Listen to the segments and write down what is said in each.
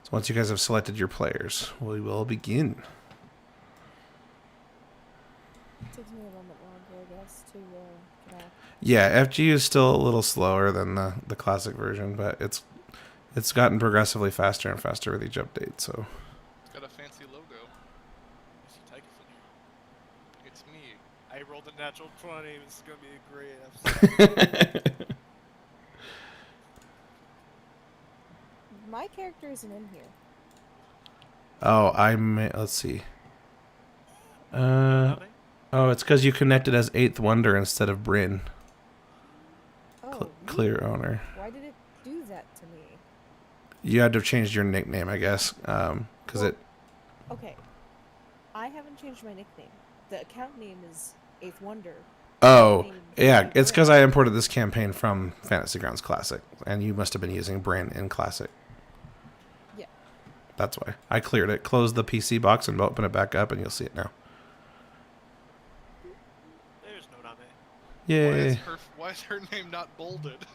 So once you guys have selected your players, we will begin. It takes me a little bit longer, I guess, to connect. Yeah, FGU is still a little slower than the classic version, but it's gotten progressively faster and faster with each update. So It's got a fancy logo. I see Tychus in here. It's me. I rolled a natural 20. This is gonna be a great episode. My character isn't in here. oh, let's see. Oh, it's because you connected as Eighth Wonder instead of Bryn. Oh, Clear owner. why did it do that to me? You had to have changed your nickname, I guess, because it. Okay, I haven't changed my nickname. The account name is Eighth Wonder. Oh, yeah, it's because I imported this campaign from Fantasy Grounds Classic, and you must have been using Bryn in Classic. Yeah. That's why. I cleared it, closed the PC box, and open it back up, and you'll see it now. There's no Name. Yay. Why is her name not bolded?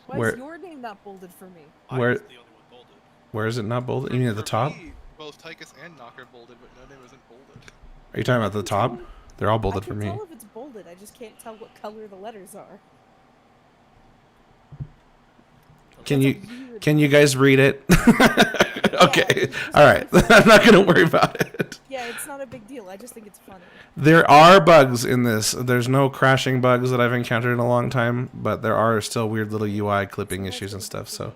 Why is your name not bolded for me? Where? I was the only one bolded. Where is it not bolded? You mean at the top? Me, both Tychus and Nock are bolded, but no name isn't bolded. Are you talking about the top? They're all bolded for me. I can tell if it's bolded, I just can't tell what color the letters are. Can you guys read it? Okay. All right. I'm not going to worry about it. Yeah, it's not a big deal. I just think it's funny. There are bugs in this. There's no crashing bugs that I've encountered in a long time, but there are still weird little UI clipping issues and stuff, so.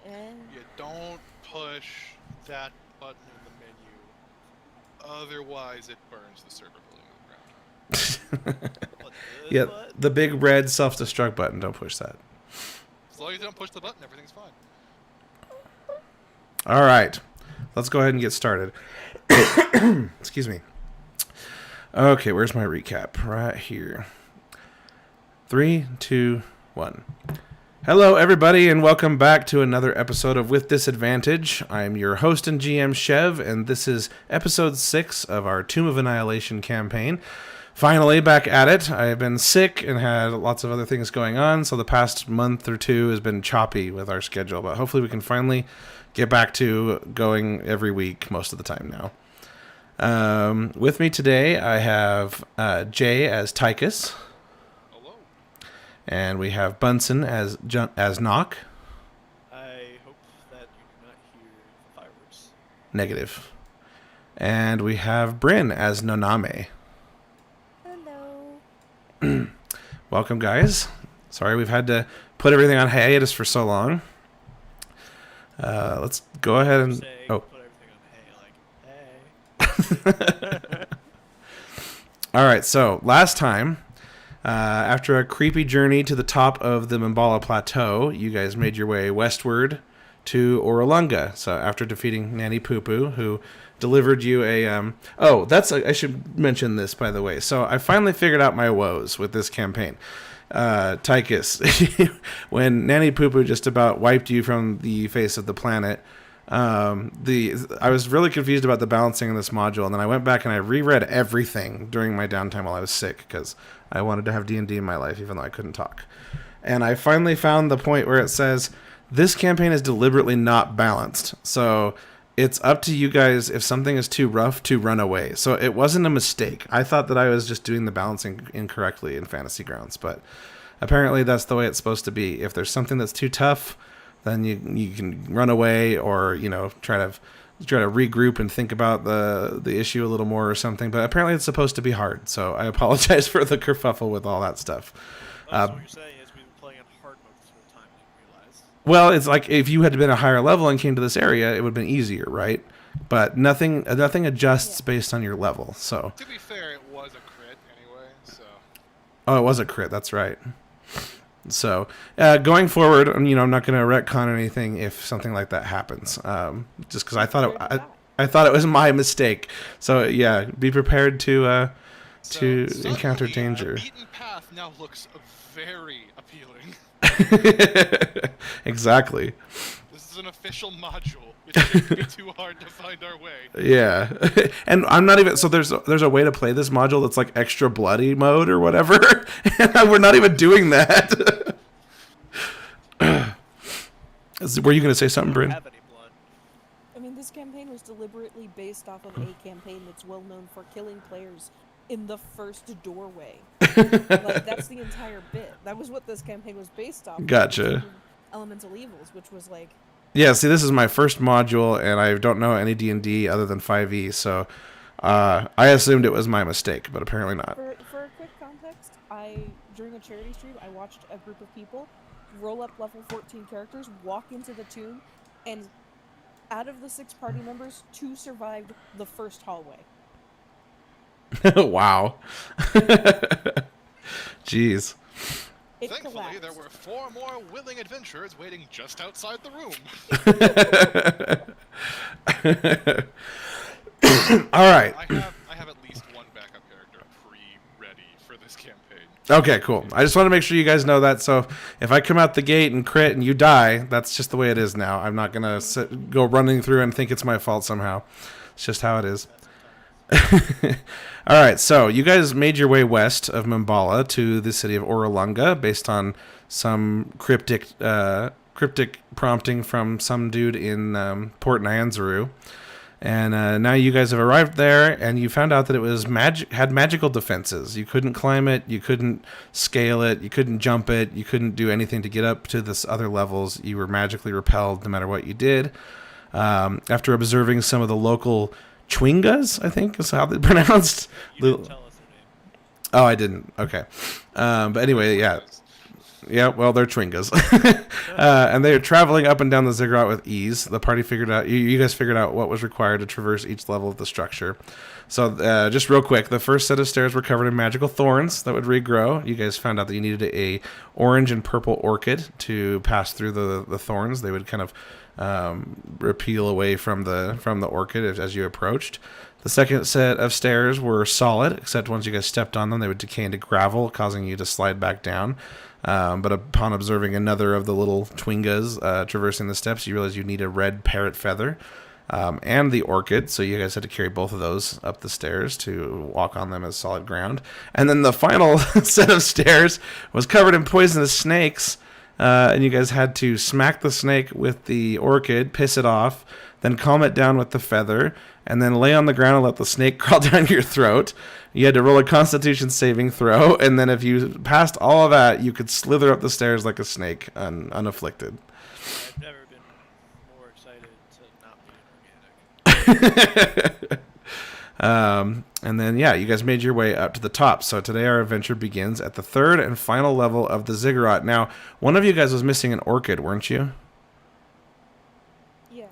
You don't push that button in the menu. Otherwise, it burns the server below the ground. Yeah, the big red self-destruct button, don't push that. As long as you don't push the button, everything's fine. All right. Let's go ahead and get started. Excuse me. Okay, where's my recap? Right here. 3, 2, 1. Hello, everybody, and welcome back to another episode of With Disadvantage. I'm your host and GM, Chev, and this is episode 6 of our Tomb of Annihilation campaign. Finally, back at it. I've been sick and had lots of other things going on, so the past month or two has been choppy with our schedule, but hopefully we can finally get back to going every week most of the time now. With me today, I have Jay as Tychus. Hello. And we have Bunsen as Nock. I hope that you do not hear the fireworks. Negative. And we have Bryn as Noname. Hello. Welcome, guys. Sorry we've had to put everything on hiatus for so long. Let's go ahead and... Put everything on hey. All right, so last time, after a creepy journey to the top of the Mimbala Plateau, you guys made your way westward to Orolunga. So after defeating Nanny Poo Poo, who delivered you a... I should mention this, by the way. So I finally figured out my woes with this campaign. Tychus, when Nanny Poo Poo just about wiped you from the face of the planet, I was really confused about the balancing in this module, and then I went back and I reread everything during my downtime while I was sick, because I wanted to have D&D in my life, even though I couldn't talk. And I finally found the point where it says, this campaign is deliberately not balanced, so it's up to you guys if something is too rough to run away. So it wasn't a mistake. I thought that I was just doing the balancing incorrectly in Fantasy Grounds, but apparently that's the way it's supposed to be. If there's something that's too tough, then you can run away, or try to regroup and think about the issue a little more or something. But apparently it's supposed to be hard. So I apologize for the kerfuffle with all that stuff. So what you're saying is we've been playing on hard mode this whole time, I didn't realize. Well, it's like if you had been a higher level and came to this area, it would have been easier, right? But nothing adjusts based on your level. So to be fair, it was a crit anyway. So. Oh, it was a crit. That's right. So going forward, I'm not going to retcon anything if something like that happens. Just because I thought it was my mistake. So yeah, be prepared to encounter danger. The beaten path now looks very appealing. Exactly. This is an official module. It shouldn't be too hard to find our way. Yeah, and I'm not even. So there's a way to play this module that's like extra bloody mode or whatever, and we're not even doing that. Were you going to say something, I don't Bryn? have any blood. I mean, this campaign was deliberately based off of a campaign that's well known for killing players in the first doorway. Like, that's the entire bit. That was what this campaign was based off of. The Gotcha. Tomb of Elemental Evils, which was like... Yeah, see, this is my first module, and I don't know any D&D other than 5e, so I assumed it was my mistake, but apparently not. For a quick context, during a charity stream, I watched a group of people roll up level 14 characters, walk into the tomb, and out of the 6 party members, 2 survived the first hallway. Wow. Jeez. It Thankfully, collapsed. there were 4 more willing adventurers waiting just outside the room. All right. I have at least one backup character pre-ready for this campaign. Okay, cool. I just want to make sure you guys know that. So if I come out the gate and crit and you die, that's just the way it is now. I'm not going to go running through and think it's my fault somehow. It's just how it is. All right, so you guys made your way west of Mambala to the city of Oralunga based on some cryptic prompting from some dude in Port Nyanzaru. And now you guys have arrived there, and you found out that it was had magical defenses. You couldn't climb it, you couldn't scale it, you couldn't jump it, you couldn't do anything to get up to this other levels. You were magically repelled no matter what you did. After observing some of the local Chwingas, I think is how they're pronounced. You didn't tell us their name. Oh, I didn't. Okay. But anyway, yeah. Yeah, well, they're Chwingas. And they are traveling up and down the ziggurat with ease. The party figured out, you guys figured out what was required to traverse each level of the structure. So just real quick, the first set of stairs were covered in magical thorns that would regrow. You guys found out that you needed a orange and purple orchid to pass through the thorns. They would kind of repel away from the orchid as you approached. The second set of stairs were solid, except once you guys stepped on them, they would decay into gravel, causing you to slide back down. But upon observing another of the little Chwingas traversing the steps, you realized you need a red parrot feather and the orchid, so you guys had to carry both of those up the stairs to walk on them as solid ground. And then the final set of stairs was covered in poisonous snakes, and you guys had to smack the snake with the orchid, piss it off, then calm it down with the feather, and then lay on the ground and let the snake crawl down your throat. You had to roll a Constitution saving throw, and then if you passed all of that, you could slither up the stairs like a snake, unafflicted. I've never been more excited to not be inorganic. And then, yeah, you guys made your way up to the top. So today our adventure begins at the third and final level of the ziggurat. Now, one of you guys was missing an orchid, weren't you? Yeah.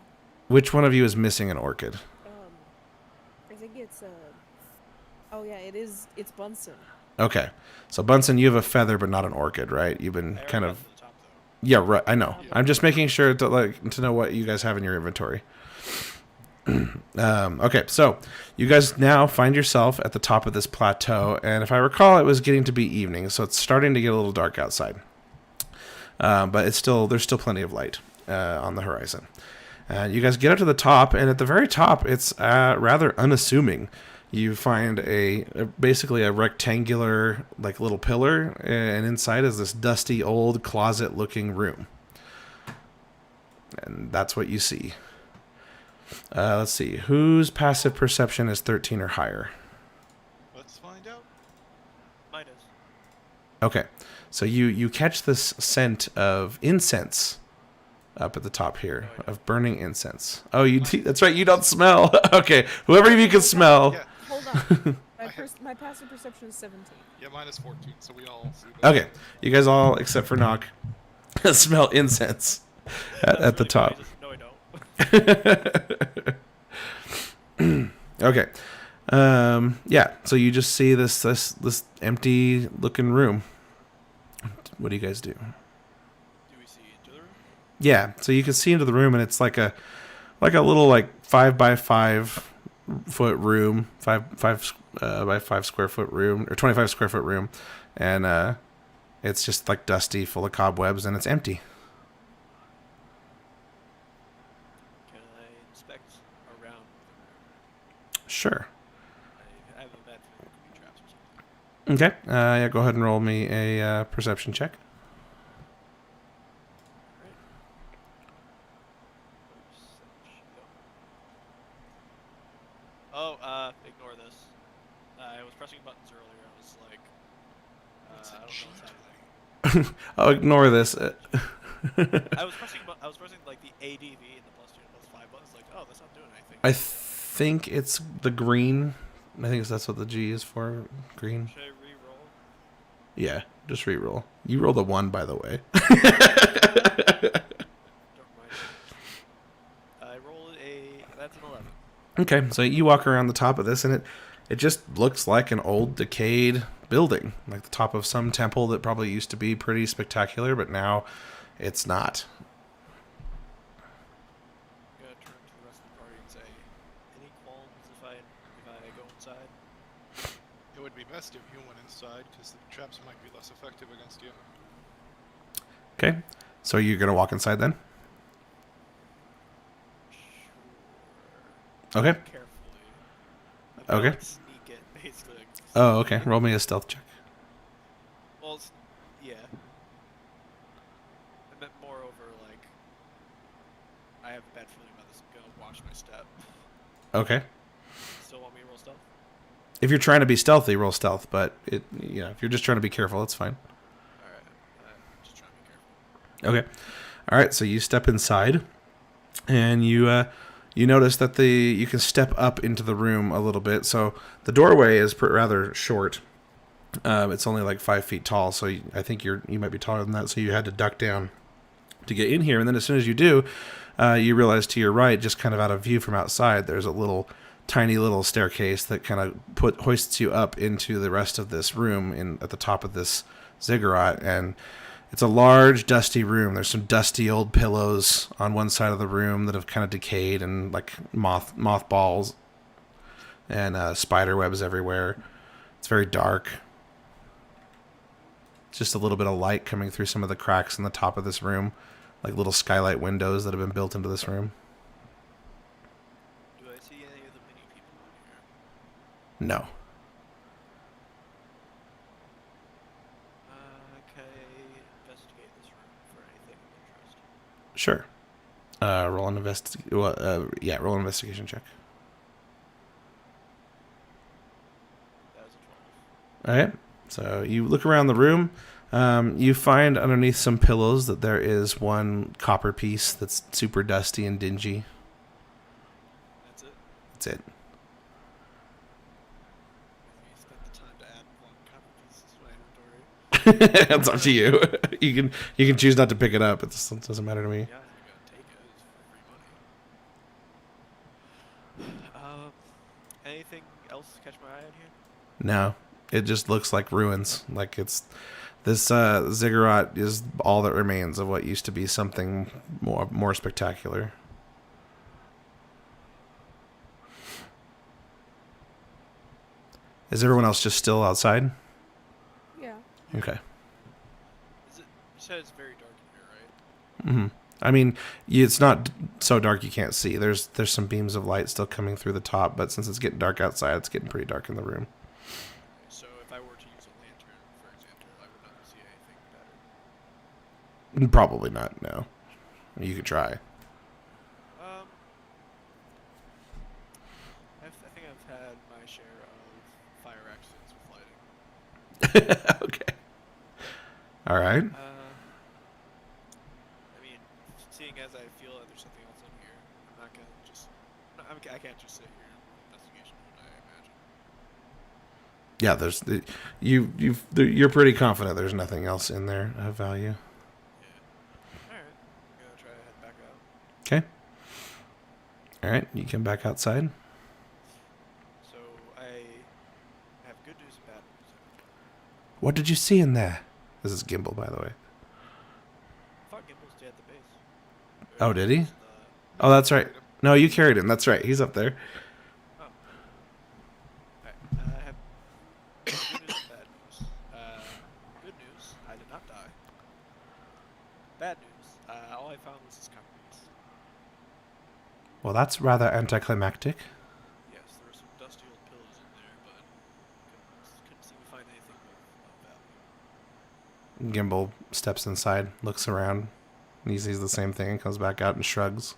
Which one of you is missing an orchid? I think it's oh yeah, it's Bunsen. Okay. So, Bunsen, you have a feather but not an orchid, right? You've been I already kind got of... to the top, though. Yeah, right. I know. Yeah. I'm just making sure to know what you guys have in your inventory. Okay, so you guys now find yourself at the top of this plateau, and if I recall, it was getting to be evening, so it's starting to get a little dark outside. But there's still plenty of light on the horizon. You guys get up to the top, and at the very top, it's rather unassuming. You find basically a rectangular like little pillar, and inside is this dusty old closet-looking room. And that's what you see. Let's see. Whose passive perception is 13 or higher? Let's find out. Mine is. Okay. So you catch this scent of incense up at the top here, of burning incense. Oh, that's right. You don't smell. Okay. Whoever of you can smell. Yeah, Hold on. My passive perception is 17. yeah, mine is 14, so we all see that. Okay. You guys all, except for Nock, smell incense at the That's top. really funny. No, I don't. Okay. Yeah. So you just see this empty looking room. What do you guys do? Do we see into the room? Yeah. So you can see into the room, and it's like a little 5 by 5 foot room, 5 by 5 square foot room, or 25 square foot room, and it's just like dusty, full of cobwebs, and it's empty. Can I inspect around? Sure. I have a bad feeling it could be traps or something. Okay. Yeah. Go ahead and roll me a perception check. Ignore this. I was pressing buttons earlier. I was like, What's I a don't G know what's happening. I'll ignore this. I was pressing like the ADV and the +2 and +5 buttons. Like, oh, that's not doing anything. I think it's the green. I think that's what the G is for. Green. Should I re-roll? Yeah, just re-roll. You rolled a 1, by the way. Don't mind. I rolled that's an 11. Okay, so you walk around the top of this, and it just looks like an old, decayed building, like the top of some temple that probably used to be pretty spectacular, but now it's not. I'm gonna turn to the rest of the party and say, any qualms if I go inside? It would be best if you went inside, because the traps might be less effective against you. Okay, so you're gonna walk inside then? Sure. Okay. Carefully. I'm Okay. gonna, like, sneak it, basically. Like, Oh, okay. sneak it. Roll me a stealth check. Well, yeah. I meant moreover, like, I have a bad feeling about this. I'm gonna watch my step. Okay. Still want me to roll stealth? If you're trying to be stealthy, roll stealth. But if you're just trying to be careful, it's fine. Alright. I'm just trying to be careful. Okay. All right. So you step inside, and you notice that you can step up into the room a little bit. So the doorway is rather short. It's only like 5 feet tall. So I think you might be taller than that. So you had to duck down to get in here. And then as soon as you do, you realize to your right, just kind of out of view from outside, there's a tiny little staircase that kind of hoists you up into the rest of this room at the top of this ziggurat. And it's a large, dusty room. There's some dusty old pillows on one side of the room that have kind of decayed, and like mothballs and spider webs everywhere. It's very dark. Just a little bit of light coming through some of the cracks in the top of this room, like little skylight windows that have been built into this room. Do I see any of the mini people in here? No. Can I investigate this room for anything of interest? Sure. Roll an roll an investigation check. That was a 12. All right. So you look around the room. You find underneath some pillows that there is one copper piece that's super dusty and dingy. That's it? That's it. If you spent the time to add one copper piece to my inventory. It's up to you. You can choose not to pick it up. It doesn't matter to me. Yeah, I'm gonna take it. It's free money. Anything else catch my eye out here? No, it just looks like ruins. Like this ziggurat is all that remains of what used to be something more spectacular. Is everyone else just still outside? Yeah. Okay. You said it's very dark in here, right? Mm-hmm. I mean, it's not so dark you can't see. There's some beams of light still coming through the top, but since it's getting dark outside, it's getting pretty dark in the room. So if I were to use a lantern, for example, I would not see anything better. Probably not. No, you could try. I think I've had my share of fire accidents with lighting. Okay. All right. I mean, seeing as I feel that there's something else in here, I'm not gonna just. I can't just sit here and roll investigation mode, I imagine. Yeah, you're pretty confident there's nothing else in there of value. Yeah. Alright. I'm gonna try to head back out. Okay. All right, you come back outside. So I have good news and bad news. What did you see in there? This is Gimbal, by the way. I thought Gimbal stayed at the base. Oh, did he? Was Oh, that's right. No, you carried him. That's right. He's up there. Oh. Alright. I have good news and bad news. Good news, I did not die. Bad news, all I found was this copper piece. Well, that's rather anticlimactic. Yes, there were some dusty old pillows in there, but couldn't seem to find anything of value. Gimbal steps inside, looks around, and he sees the same thing and comes back out and shrugs.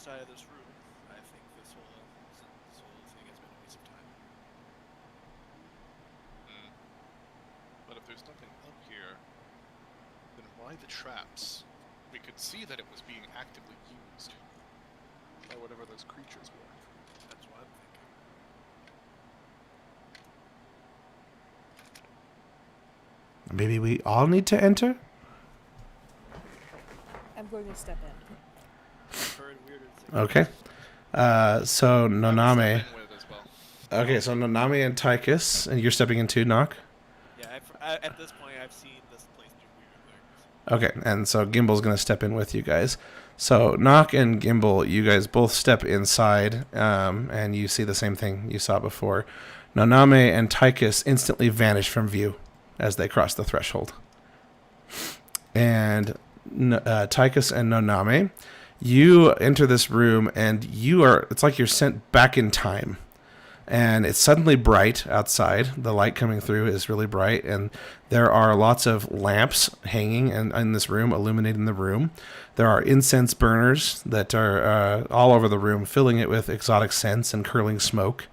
side of this room, I think this whole thing has been a waste of time. But if there's nothing up here, then why the traps? We could see that it was being actively used by whatever those creatures were. That's what I'm thinking. Maybe we all need to enter? I'm going to step in. I've heard weirder things. Okay. So Noname. Step in with as well. Okay, so Noname and Tychus, and you're stepping in too, Knock? Yeah, at this point, I've seen this place do weird things. Okay, and so Gimble's going to step in with you guys. So Knock and Gimbal, you guys both step inside, and you see the same thing you saw before. Noname and Tychus instantly vanish from view as they cross the threshold. And Tychus and Noname, you enter this room, and it's like you're sent back in time. And it's suddenly bright outside. The light coming through is really bright, and there are lots of lamps hanging in this room, illuminating the room. There are incense burners that are all over the room, filling it with exotic scents and curling smoke.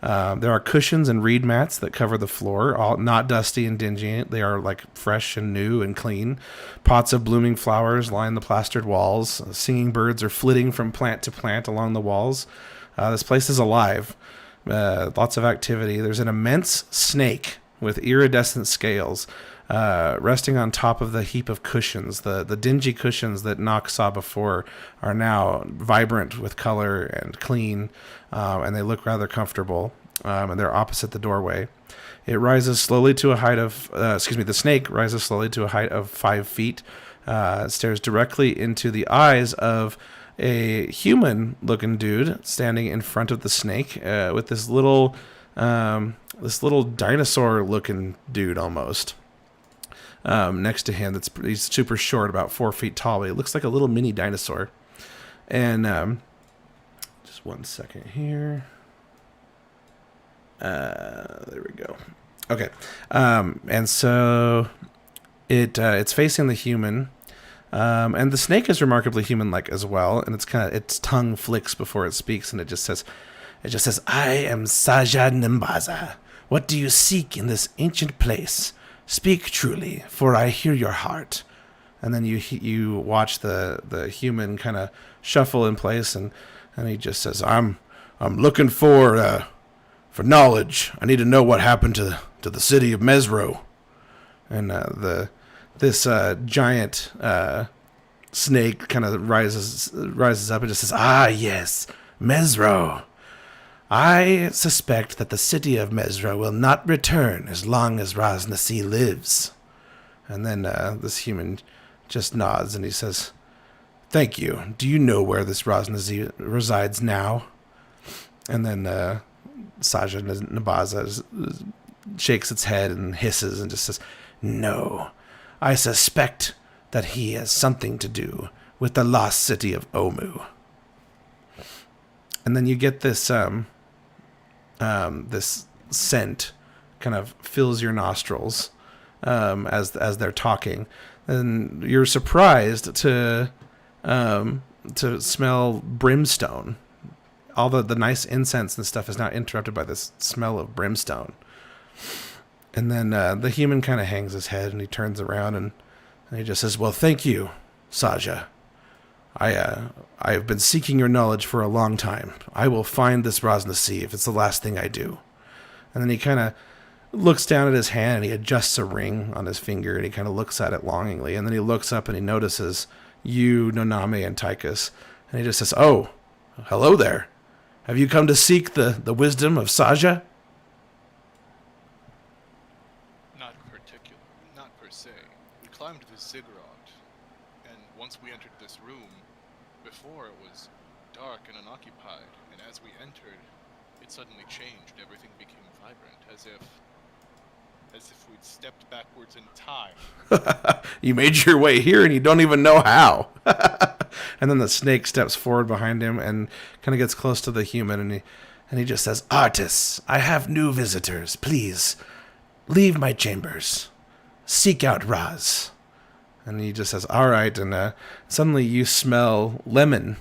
There are cushions and reed mats that cover the floor, all not dusty and dingy. They are like fresh and new and clean. Pots of blooming flowers line the plastered walls. Singing birds are flitting from plant to plant along the walls. This place is alive. Lots of activity. There's an immense snake with iridescent scales resting on top of the heap of cushions. The dingy cushions that Nock saw before are now vibrant with color and clean, and they look rather comfortable, and they're opposite the doorway. It rises slowly to a height of, the snake rises slowly to a height of 5 feet, stares directly into the eyes of a human-looking dude standing in front of the snake with this little dinosaur-looking dude almost next to him. He's super short, about 4 feet tall, but he looks like a little mini dinosaur. And just 1 second here. There we go. Okay, and so it's facing the human. And the snake is remarkably human-like as well, and its tongue flicks before it speaks, and it just says, "I am Saja Nimbaza. What do you seek in this ancient place? Speak truly, for I hear your heart." And then you watch the human kind of shuffle in place, and he just says, "I'm looking for knowledge. I need to know what happened to the city of Mesro." And this giant snake kind of rises up and just says, "Ah, yes, Mesro. I suspect that the city of Mesro will not return as long as Raznasi lives." And then this human just nods and he says, "Thank you. Do you know where this Raznasi resides now?" And then Saja Nabaza shakes its head and hisses and just says, "No. I suspect that he has something to do with the lost city of Omu." And then you get this this scent kind of fills your nostrils as they're talking, and you're surprised to smell brimstone. All the nice incense and stuff is now interrupted by this smell of brimstone. And then the human kind of hangs his head and he turns around and he just says, "Well, thank you, Saja. I have been seeking your knowledge for a long time. I will find this Raznasi if it's the last thing I do." And then he kind of looks down at his hand and he adjusts a ring on his finger and he kind of looks at it longingly. And then he looks up and he notices you, Noname, and Tychus. And he just says, "Oh, hello there. Have you come to seek the wisdom of Saja?" Not per se. We climbed the ziggurat, and once we entered this room, before it was dark and unoccupied, and as we entered, it suddenly changed. Everything became vibrant, as if we'd stepped backwards in time. You made your way here and you don't even know how. And then the snake steps forward behind him and kind of gets close to the human, and he just says, "Artis, I have new visitors. Please, leave my chambers. Seek out Raz." And he just says, "All right." And suddenly you smell lemon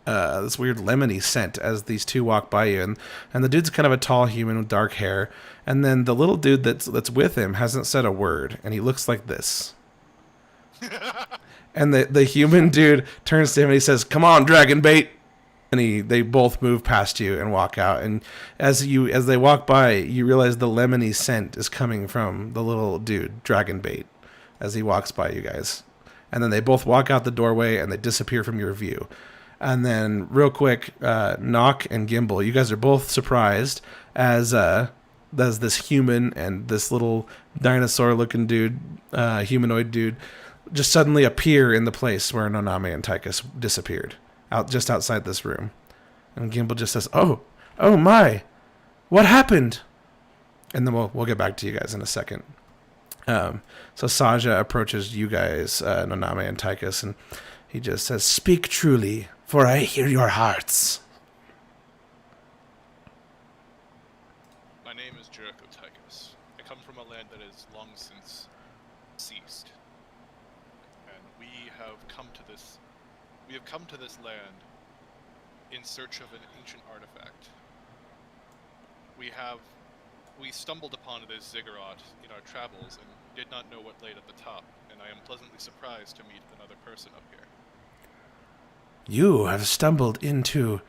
this weird lemony scent as these two walk by you, and the dude's kind of a tall human with dark hair, and then the little dude that's with him hasn't said a word, and he looks like this. And the human dude turns to him and he says, "Come on, dragon bait." And they both move past you and walk out. And as they walk by, you realize the lemony scent is coming from the little dude, dragon bait, as he walks by you guys. And then they both walk out the doorway and they disappear from your view. And then real quick, Nock and Gimbal, you guys are both surprised as this human and this little dinosaur-looking dude, humanoid dude, just suddenly appear in the place where Noname and Tychus disappeared, just outside this room. And Gimbal just says, "Oh my, what happened?" And then we'll get back to you guys in a second. So Saja approaches you guys, Noname and Tychus, and he just says, "Speak truly, for I hear your hearts." My name is Jericho Tychus. I come from a land that is long since ceased. And we have come to this land in search of an ancient artifact. We stumbled upon this ziggurat in our travels and did not know what laid at the top, and I am pleasantly surprised to meet another person up here. You have stumbled into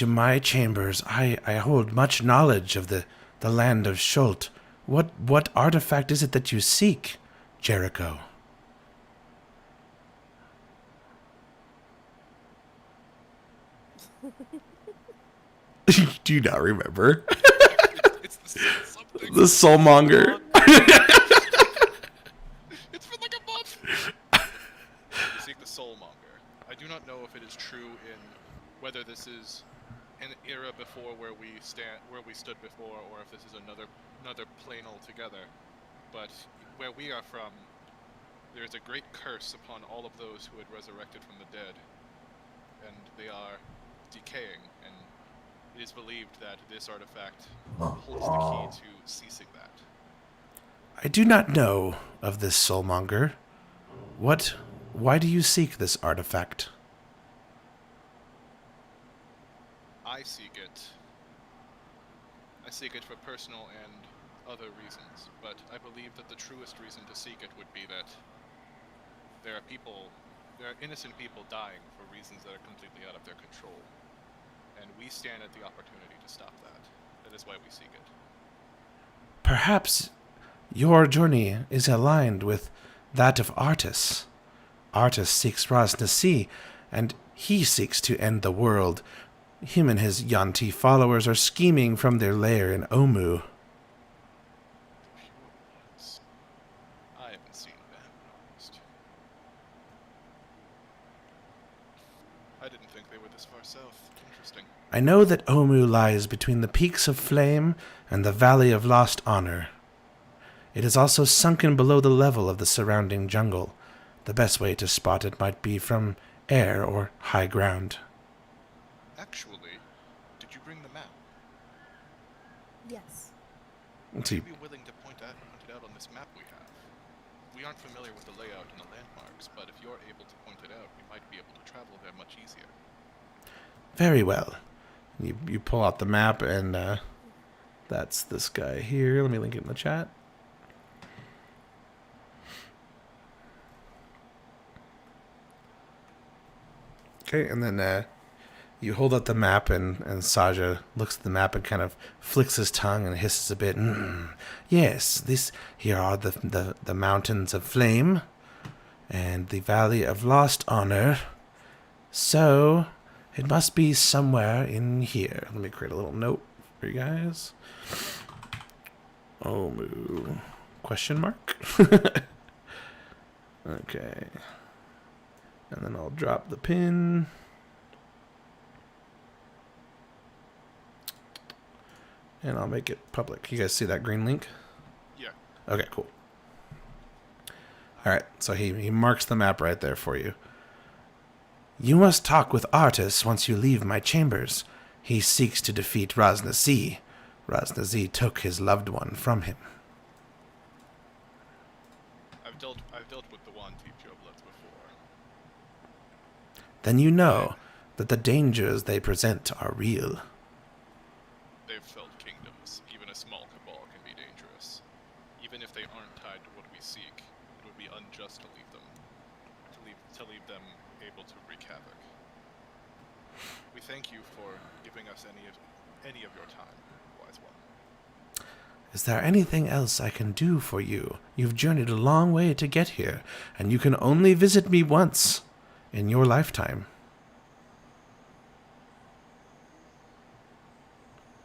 my chambers. I hold much knowledge of the land of Schult. What artifact is it that you seek, Jericho? Do you not remember? It's something. The soulmonger. It's been like a month. We seek the soulmonger. I do not know if it is true in whether this is an era before where we stood before, or if this is another plane altogether. But where we are from, there is a great curse upon all of those who had resurrected from the dead, and they are decaying, and it is believed that this artifact holds the key to ceasing that. I do not know of this soulmonger. Why do you seek this artifact? I seek it for personal and other reasons, but I believe that the truest reason to seek it would be that there are innocent people dying for reasons that are completely out of their control. And we stand at the opportunity to stop that. That is why we seek it. Perhaps your journey is aligned with that of Artus. Artus seeks Ras Nasi, and he seeks to end the world. Him and his Yanti followers are scheming from their lair in Omu. I haven't seen them almost. I didn't think they were this far south. Interesting. I know that Omu lies between the peaks of Flame and the Valley of Lost Honor. It is also sunken below the level of the surrounding jungle. The best way to spot it might be from air or high ground. Actually, did you bring the map? Yes. Would you be willing to point it out on this map we have? We aren't familiar with the layout and the landmarks, but if you're able to point it out, we might be able to travel there much easier. Very well. You pull out the map, and that's this guy here. Let me link it in the chat. Okay, and then you hold up the map, and Saja looks at the map and kind of flicks his tongue and hisses a bit. Yes, here are the mountains of Flame and the Valley of Lost Honor. So it must be somewhere in here. Let me create a little note for you guys. Omu? Question mark? Okay. And then I'll drop the pin. And I'll make it public. You guys see that green link? Yeah. Okay, cool. Alright, so he marks the map right there for you. You must talk with Artus once you leave my chambers. He seeks to defeat Ras Nasi. Ras Nasi took his loved one from him. I've dealt with the Wanti Joblets before. Then you know. The that the dangers they present are real. They've felt kingdoms. Even a small cabal can be dangerous. Even if they aren't tied to what we seek, it would be unjust to leave them. To leave them able to wreak havoc. We thank you for giving us any of your time, wise one. Is there anything else I can do for you? You've journeyed a long way to get here, and you can only visit me once in your lifetime.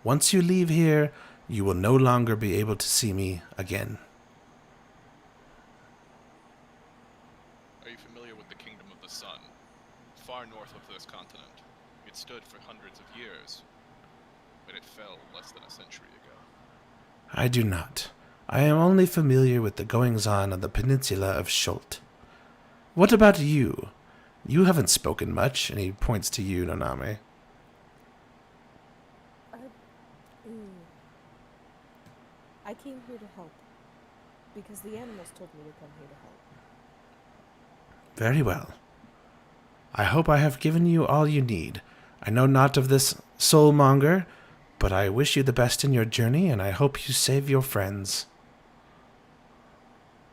Once you leave here, you will no longer be able to see me again. Are you familiar with the Kingdom of the Sun? Far north of this continent. It stood for hundreds of years, but it fell less than a century ago. I do not. I am only familiar with the goings-on on the peninsula of Schult. What about you? You haven't spoken much, and he points to you, Naname. I came here to help. Because the animals told me to come here to help. Very well. I hope I have given you all you need. I know not of this soulmonger, but I wish you the best in your journey, and I hope you save your friends.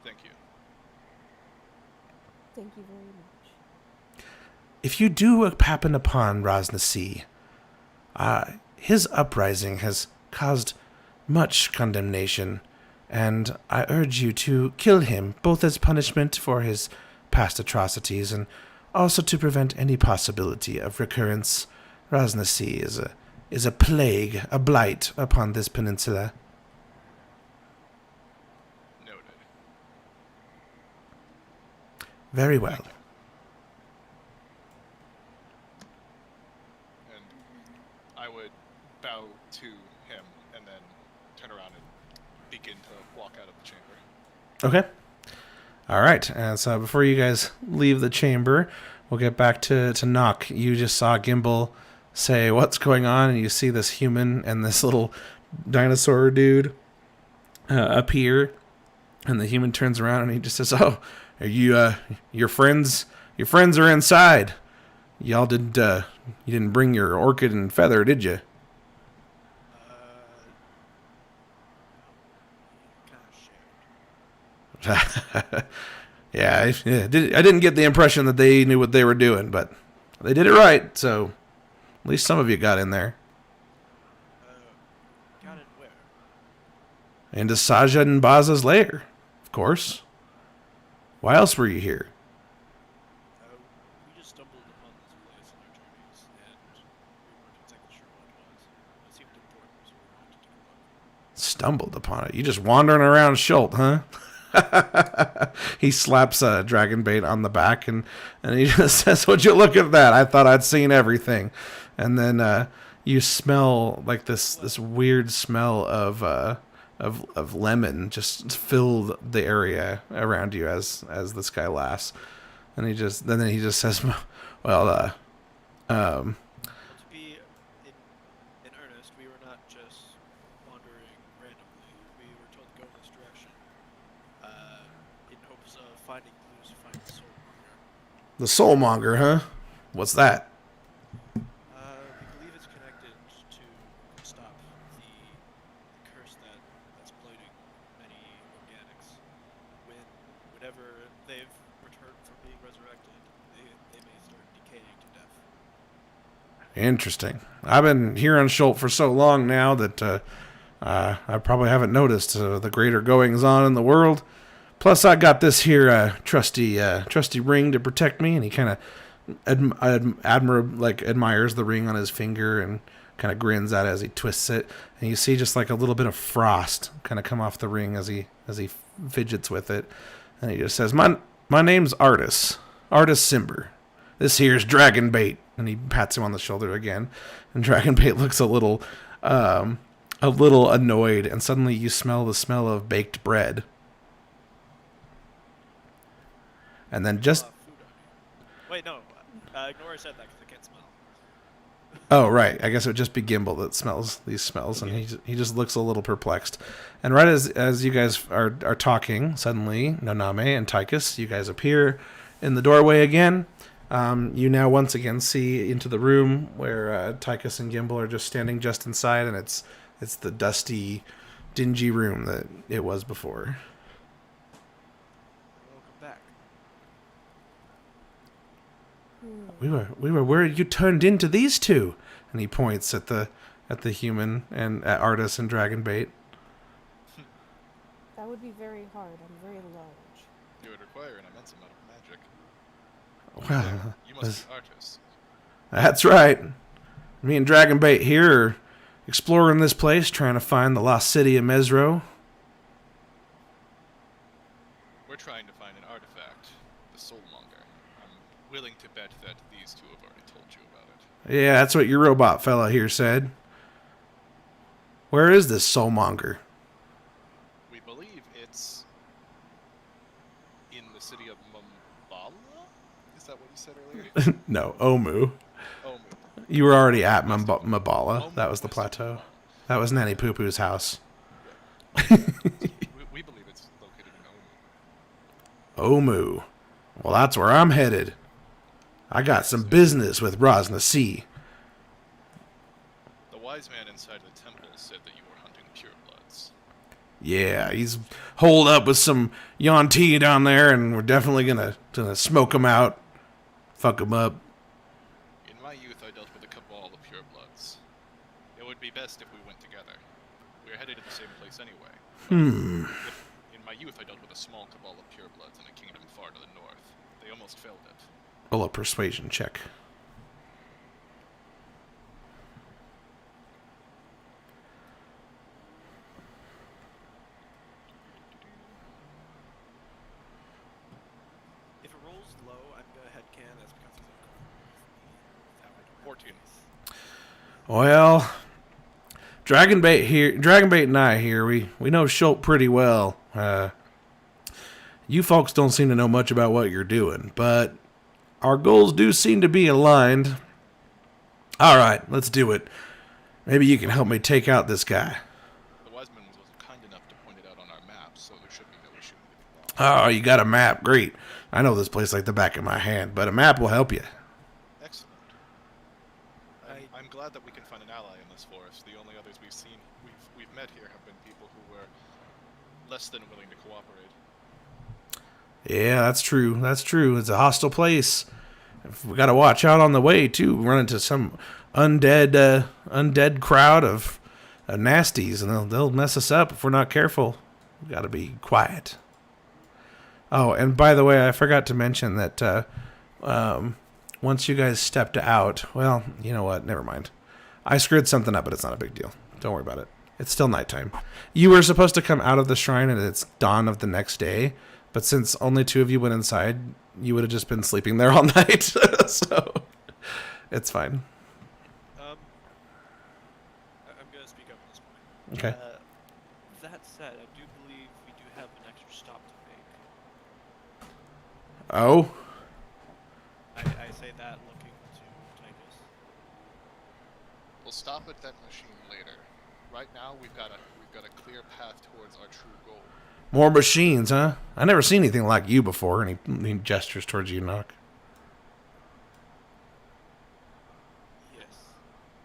Thank you. Thank you very much. If you do happen upon Rosnasi, his uprising has caused much condemnation, and I urge you to kill him, both as punishment for his past atrocities and also to prevent any possibility of recurrence. Rosnasi is a plague, a blight upon this peninsula. Noted. Very well. And I would bow to him and then turn around and begin to walk out of the chamber. Okay. All right. And so before you guys leave the chamber, we'll get back to Nock. You just saw Gimbal say, "What's going on?" And you see this human and this little dinosaur dude appear. And the human turns around and he just says, "Oh, are you your friends? Your friends are inside. Y'all didn't you didn't bring your orchid and feather, did you?" Yeah, I didn't get the impression that they knew what they were doing, but they did it right, so at least some of you got in there. Got in where? Into Saja and Baza's lair, of course. Why else were you here? We just stumbled upon this place in our journeys, and we weren't exactly sure what it was. It seemed important, so we wanted to take a look. Stumbled upon it. You just wandering around Schult, huh? He slaps Dragonbait on the back and he just says, "Would you look at that? I thought I'd seen everything." And then you smell like this weird smell of lemon just filled the area around you as this guy laughs. And he just says, "Well, To be in earnest, we were not just wandering randomly. We were told to go in this direction, in hopes of finding clues to find the soulmonger. the soulmonger, huh? What's that?" We believe it's connected to stop the curse that's blighting many organics. Whenever they've returned from being resurrected, they may start decaying to death. Interesting. I've been here on Schult for so long now that I probably haven't noticed the greater goings on in the world. Plus, I got this here trusty ring to protect me, and he kind of admires the ring on his finger and kind of grins at it as he twists it. And you see just like a little bit of frost kind of come off the ring as he fidgets with it. And he just says, "My name's Artis Simber. This here's Dragonbait." And he pats him on the shoulder again. And Dragonbait looks a little annoyed. And suddenly you smell the smell of baked bread. And then just... Food on you. Wait, no. Ignore I said that because I can't smell. Oh, right. I guess it would just be Gimbal that smells these smells. And he just looks a little perplexed. And right as you guys are talking, suddenly Naname and Tychus, you guys appear in the doorway again. You now once again see into the room where Tychus and Gimbal are just standing just inside, and it's the dusty, dingy room that it was before. Welcome back. We were worried you turned into these two, and he points at the human and at Artis and Dragonbait. That would be very hard. I'm very large. It would require an immense amount of magic. Well, You must be artists. that's right. Me and Dragonbait here are exploring this place, trying to find the lost city of Mesro. We're trying to find an artifact, the Soulmonger. I'm willing to bet that these two have already told you about it. Yeah, that's what your robot fella here said. Where is this Soulmonger? We believe it's in the city of Mumbala? Is that what you said earlier? No, Omu. Oh, You were already at Mabala. That was the plateau. That was Nanny Poo Poo's house. we believe it's located in Omu. Omu. Well, that's where I'm headed. I got some business with Rosna C. The wise man inside the temple said that you were hunting purebloods. Yeah, he's holed up with some Yuan-Ti down there, and we're definitely gonna smoke him out, fuck him up. In my youth, I dealt with a cabal of purebloods. It would be best if we went together. We're headed to the same place anyway. In my youth, I dealt with a small cabal of purebloods in a kingdom far to the north. They almost failed it. Roll a persuasion check. If it rolls low, I'm gonna headcan. That's because it's uncomfortable for me. 14. Well, Dragonbait and I here, we know Schultz pretty well. You folks don't seem to know much about what you're doing, but our goals do seem to be aligned. All right, let's do it. Maybe you can help me take out this guy. The wise man was kind enough to point it out on our map, so there should be no issue in getting lost. Oh, you got a map. Great. I know this place like the back of my hand, but a map will help you. Excellent. I'm glad that we can find an ally in this forest. The only others we've met here have been people who were less than willing to cooperate. Yeah, that's true. That's true. It's a hostile place. We got to watch out on the way too. Run into some undead crowd of nasties, and they'll mess us up if we're not careful. We got to be quiet. Oh, and by the way, I forgot to mention that once you guys stepped out, well, you know what? Never mind. I screwed something up, but it's not a big deal. Don't worry about it. It's still nighttime. You were supposed to come out of the shrine, and it's dawn of the next day. But since only two of you went inside, you would have just been sleeping there all night. So it's fine. I'm gonna speak up at this point. Okay. That said, I do believe we do have an extra stop to make. Oh? I say that looking to Tychus. We'll stop at that machine later. Right now, we've got a clear path towards our true goal. More machines, huh? I never seen anything like you before. And he gestures towards you, Knock. Yes.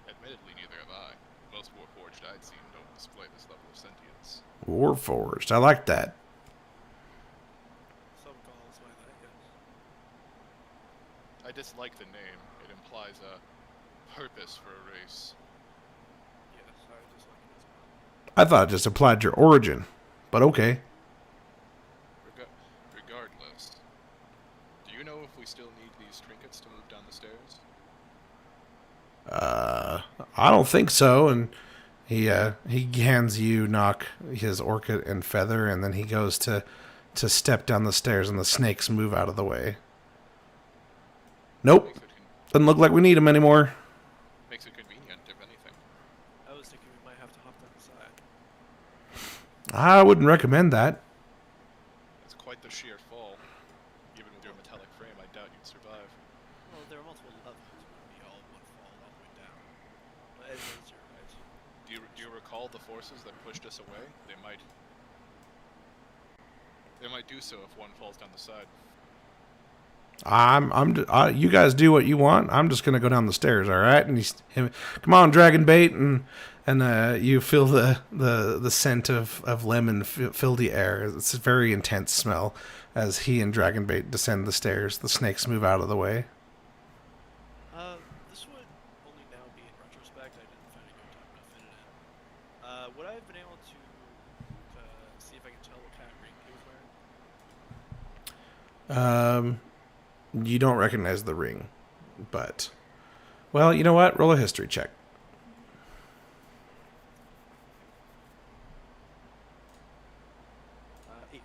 Admittedly, neither have I. Most Warforged I'd seen don't display this level of sentience. Warforged. I like that. Some call us by that, yes. I dislike the name. It implies a purpose for a race. Yes, I dislike it as well. I thought it just applied your origin. But okay. Regardless, do you know if we still need these trinkets to move down the stairs? I don't think so. And he hands you Knock his orchid and feather, and then he goes to step down the stairs, and the snakes move out of the way. Nope. Doesn't look like we need them anymore. Makes it convenient, if anything. I was thinking we might have to hop down the side. I wouldn't recommend that. It's quite the sheer fall. Even with your metallic frame, I doubt you'd survive. Well, there are multiple levels. It wouldn't be all one fall all the way down. But anyways, you're right. Do you recall the forces that pushed us away? They might do so if one falls down the side. You guys do what you want. I'm just gonna go down the stairs, all right? And come on, dragon bait, and you feel the scent of lemon fill the air. It's a very intense smell as he and dragon bait descend the stairs. The snakes move out of the way. This would only now be in retrospect. I didn't find a good time to fit it in. Would I have been able to see if I can tell what kind of ring he was wearing? You don't recognize the ring, but well, you know what? Roll a history check. 8.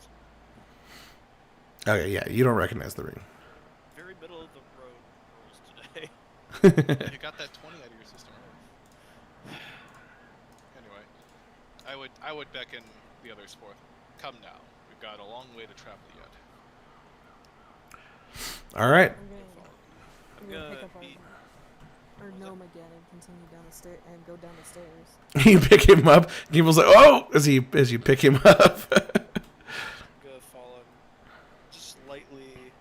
Okay, yeah, you don't recognize the ring. Very middle of the road rolls today. You got that 20 out of your system. Anyway, I would beckon the others forth. Come now. We've got a long way to travel yet. All right. I'm gonna pick up our gnome again and continue down the stair and go down the stairs. You pick him up. People's like, "Oh!" as you pick him up. I'm gonna fall him just slightly,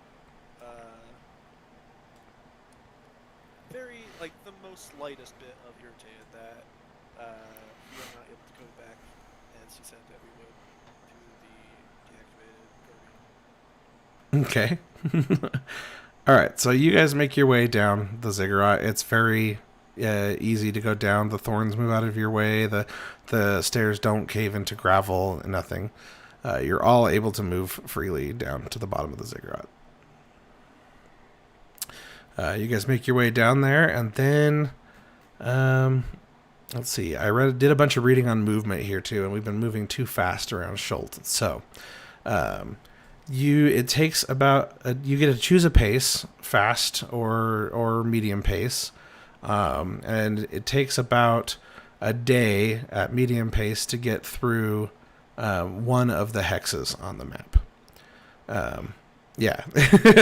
very, like, the most lightest bit of irritated that we are not able to go back as he said that we would to the deactivated program. Okay. All right. So you guys make your way down the ziggurat. It's very easy to go down. The thorns move out of your way. The stairs don't cave into gravel. Nothing. You're all able to move freely down to the bottom of the ziggurat. You guys make your way down there, and then let's see. I did a bunch of reading on movement here too, and we've been moving too fast around Schult. So it takes about you get to choose a pace, fast or medium pace, and it takes about a day at medium pace to get through one of the hexes on the map. Yeah.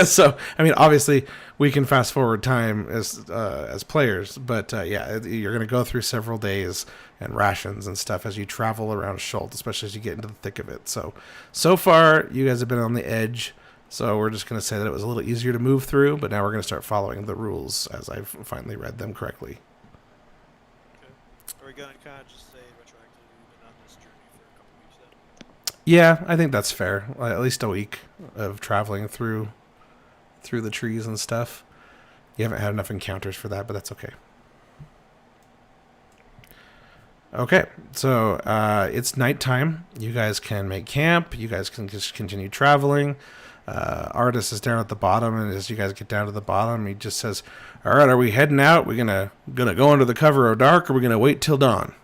So, I mean, obviously we can fast forward time as players, but yeah, you're going to go through several days and rations and stuff as you travel around Schult, especially as you get into the thick of it. So far you guys have been on the edge. So we're just going to say that it was a little easier to move through, but now we're going to start following the rules as I've finally read them correctly. Okay. Are we gonna kind of just say retroactively we've been on this journey for a couple weeks then? Yeah, I think that's fair. At least a week of traveling through the trees and stuff. You haven't had enough encounters for that, but that's okay. Okay, so it's nighttime. You guys can make camp. You guys can just continue traveling. Artis is down at the bottom, and as you guys get down to the bottom, he just says, "All right, are we heading out? We're gonna go under the cover of dark, or we're gonna wait till dawn?"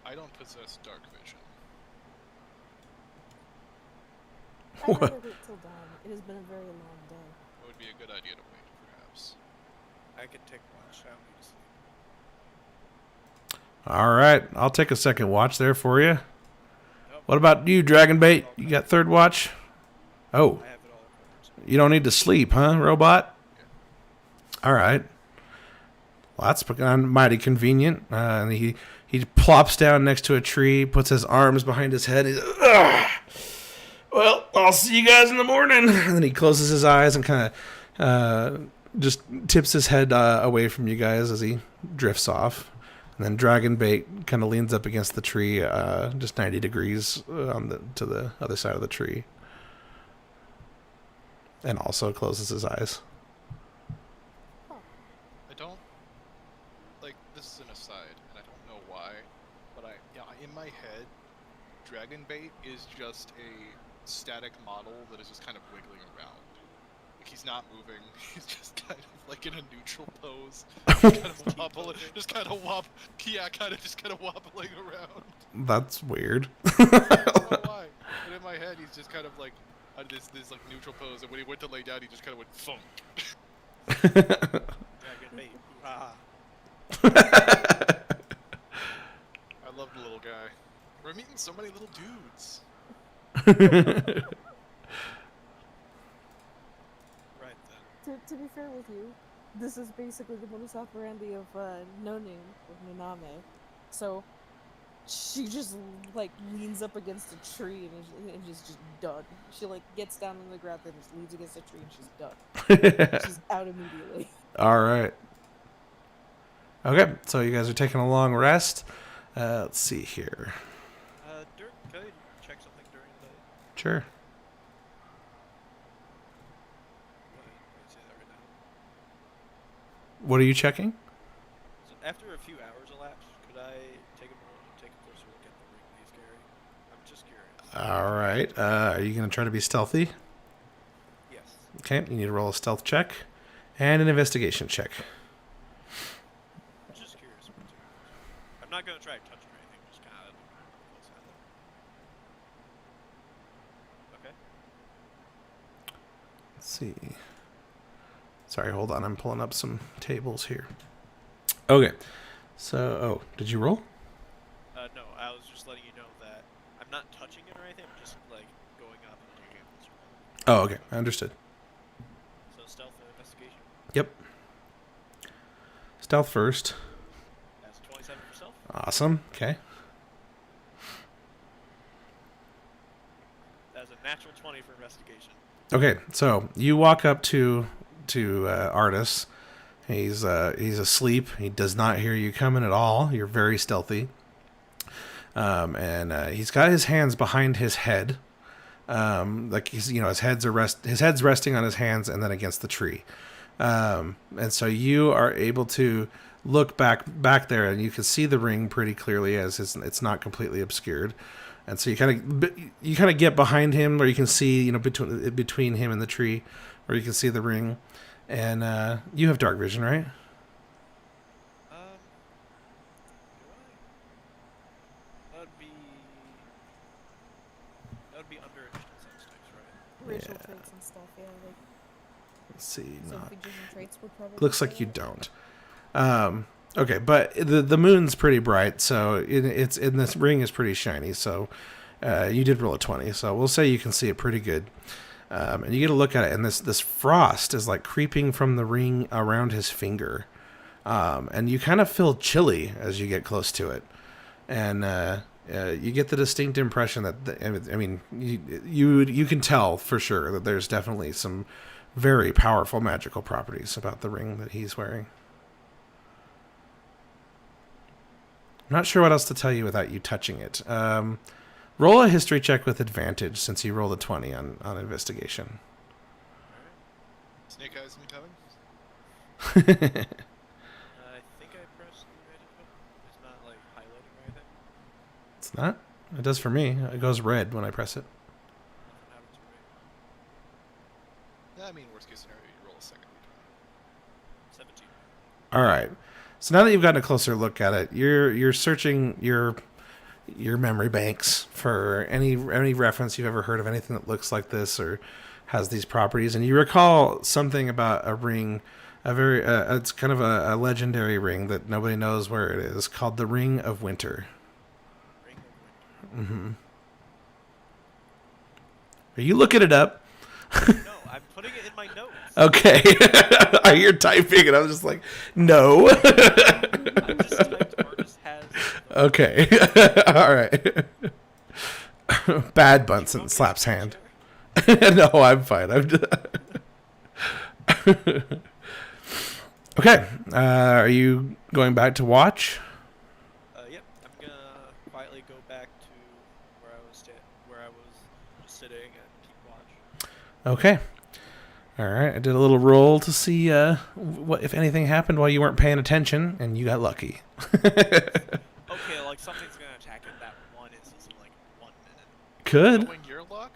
I don't possess dark vision. I'd rather wait till dawn. It has been a very long day. It would be a good idea to wait, perhaps. I can take watch. I don't need to sleep. All right, I'll take a second watch there for you. Nope. What about you, Dragonbait? You got third watch? Oh, I have it all covered. you don't need to sleep, huh, robot? All right. Well, that's mighty convenient. And he plops down next to a tree, puts his arms behind his head. He's, "Ugh. Well, I'll see you guys in the morning." And then he closes his eyes and kind of just tips his head away from you guys as he drifts off. And then Dragonbait kind of leans up against the tree, just 90 degrees to the other side of the tree. And also closes his eyes. I don't like this is an aside, and I don't know why, but in my head, Dragonbait is just a static model that is just kind of wiggling around. Like he's not moving. He's just kind of like in a neutral pose, kind of wobbling, just kind of wobbling around. That's weird. I don't know why. But in my head, he's just kind of like this like neutral pose, and when he went to lay down, he just kind of went thump. Dragon bait. Ah. I love the little guy. We're meeting so many little dudes. Right then. To be fair with you, this is basically the modus operandi of no name or Naname. So, she just like leans up against a tree and is just done. She like gets down on the ground and just leans against a tree and she's done. She's out immediately. All right. Okay, so you guys are taking a long rest. Let's see here. Can I check something during the day? Sure. Go ahead. I can say that right now. What are you checking? So after a few hours elapsed, could I take a closer look at the ring he's carrying? I'm just curious. All right. Are you going to try to be stealthy? Yes. Okay, you need to roll a stealth check and an investigation check. I'm just curious. I'm not gonna try to touch it or anything. Just kind of close at it. Okay. Let's see. Sorry, hold on. I'm pulling up some tables here. Okay. So, did you roll? No, I was just letting you know that I'm not touching it or anything. I'm just like going up and taking a closer look. Oh, okay. I understood. So stealth and investigation. Yep. Stealth first. That's 27 for stealth. Awesome. Okay. That's a natural 20 for investigation. Okay, so you walk up to Artis. He's asleep. He does not hear you coming at all. You're very stealthy. And he's got his hands behind his head. Like he's, his head's resting on his hands and then against the tree. And so you are able to look back there and you can see the ring pretty clearly as it's not completely obscured. And so you kind of get behind him where you can see, between him and the tree where you can see the ring. And you have dark vision, right? Do I? That would be under additional sense types, right? Racial Yeah. traits and stuff, yeah. Like, Let's see. so No. features and traits would probably. Looks say like you that. don't. Okay, but the moon's pretty bright, so it's in this ring is pretty shiny. So you did roll a 20, so we'll say you can see it pretty good. And you get a look at it, and this frost is like creeping from the ring around his finger, and you kind of feel chilly as you get close to it, and you get the distinct impression that you can tell for sure that there's definitely some very powerful magical properties about the ring that he's wearing. I'm not sure what else to tell you without you touching it. Roll a history check with advantage since you rolled a 20 on investigation. Snake eyes me coming? I think I pressed the magic button. It's not like highlighting or anything. It's not? It does for me. It goes red when I press it. Nothing happens for me. Yeah, I mean, worst case scenario, you roll a second. 17. All right. So now that you've gotten a closer look at it, you're searching your memory banks for any reference you've ever heard of anything that looks like this or has these properties, and you recall something about a ring, it's kind of a legendary ring that nobody knows where it is, called the Ring of Winter. Ring of Winter. Mm-hmm. Are you looking it up? No, I'm putting it in my notes. Okay. You're typing, and I was just like, no. I just typed artist has. Okay. All right. Bad Bunsen slaps hand. No, I'm fine. Okay. Are you going back to watch? Yep. I'm gonna quietly go back to where I was just sitting and keep watch. Okay. All right. I did a little roll to see what if anything happened while you weren't paying attention, and you got lucky. Okay, like something's gonna attack in that one instance in like 1 minute. Could. Knowing your luck?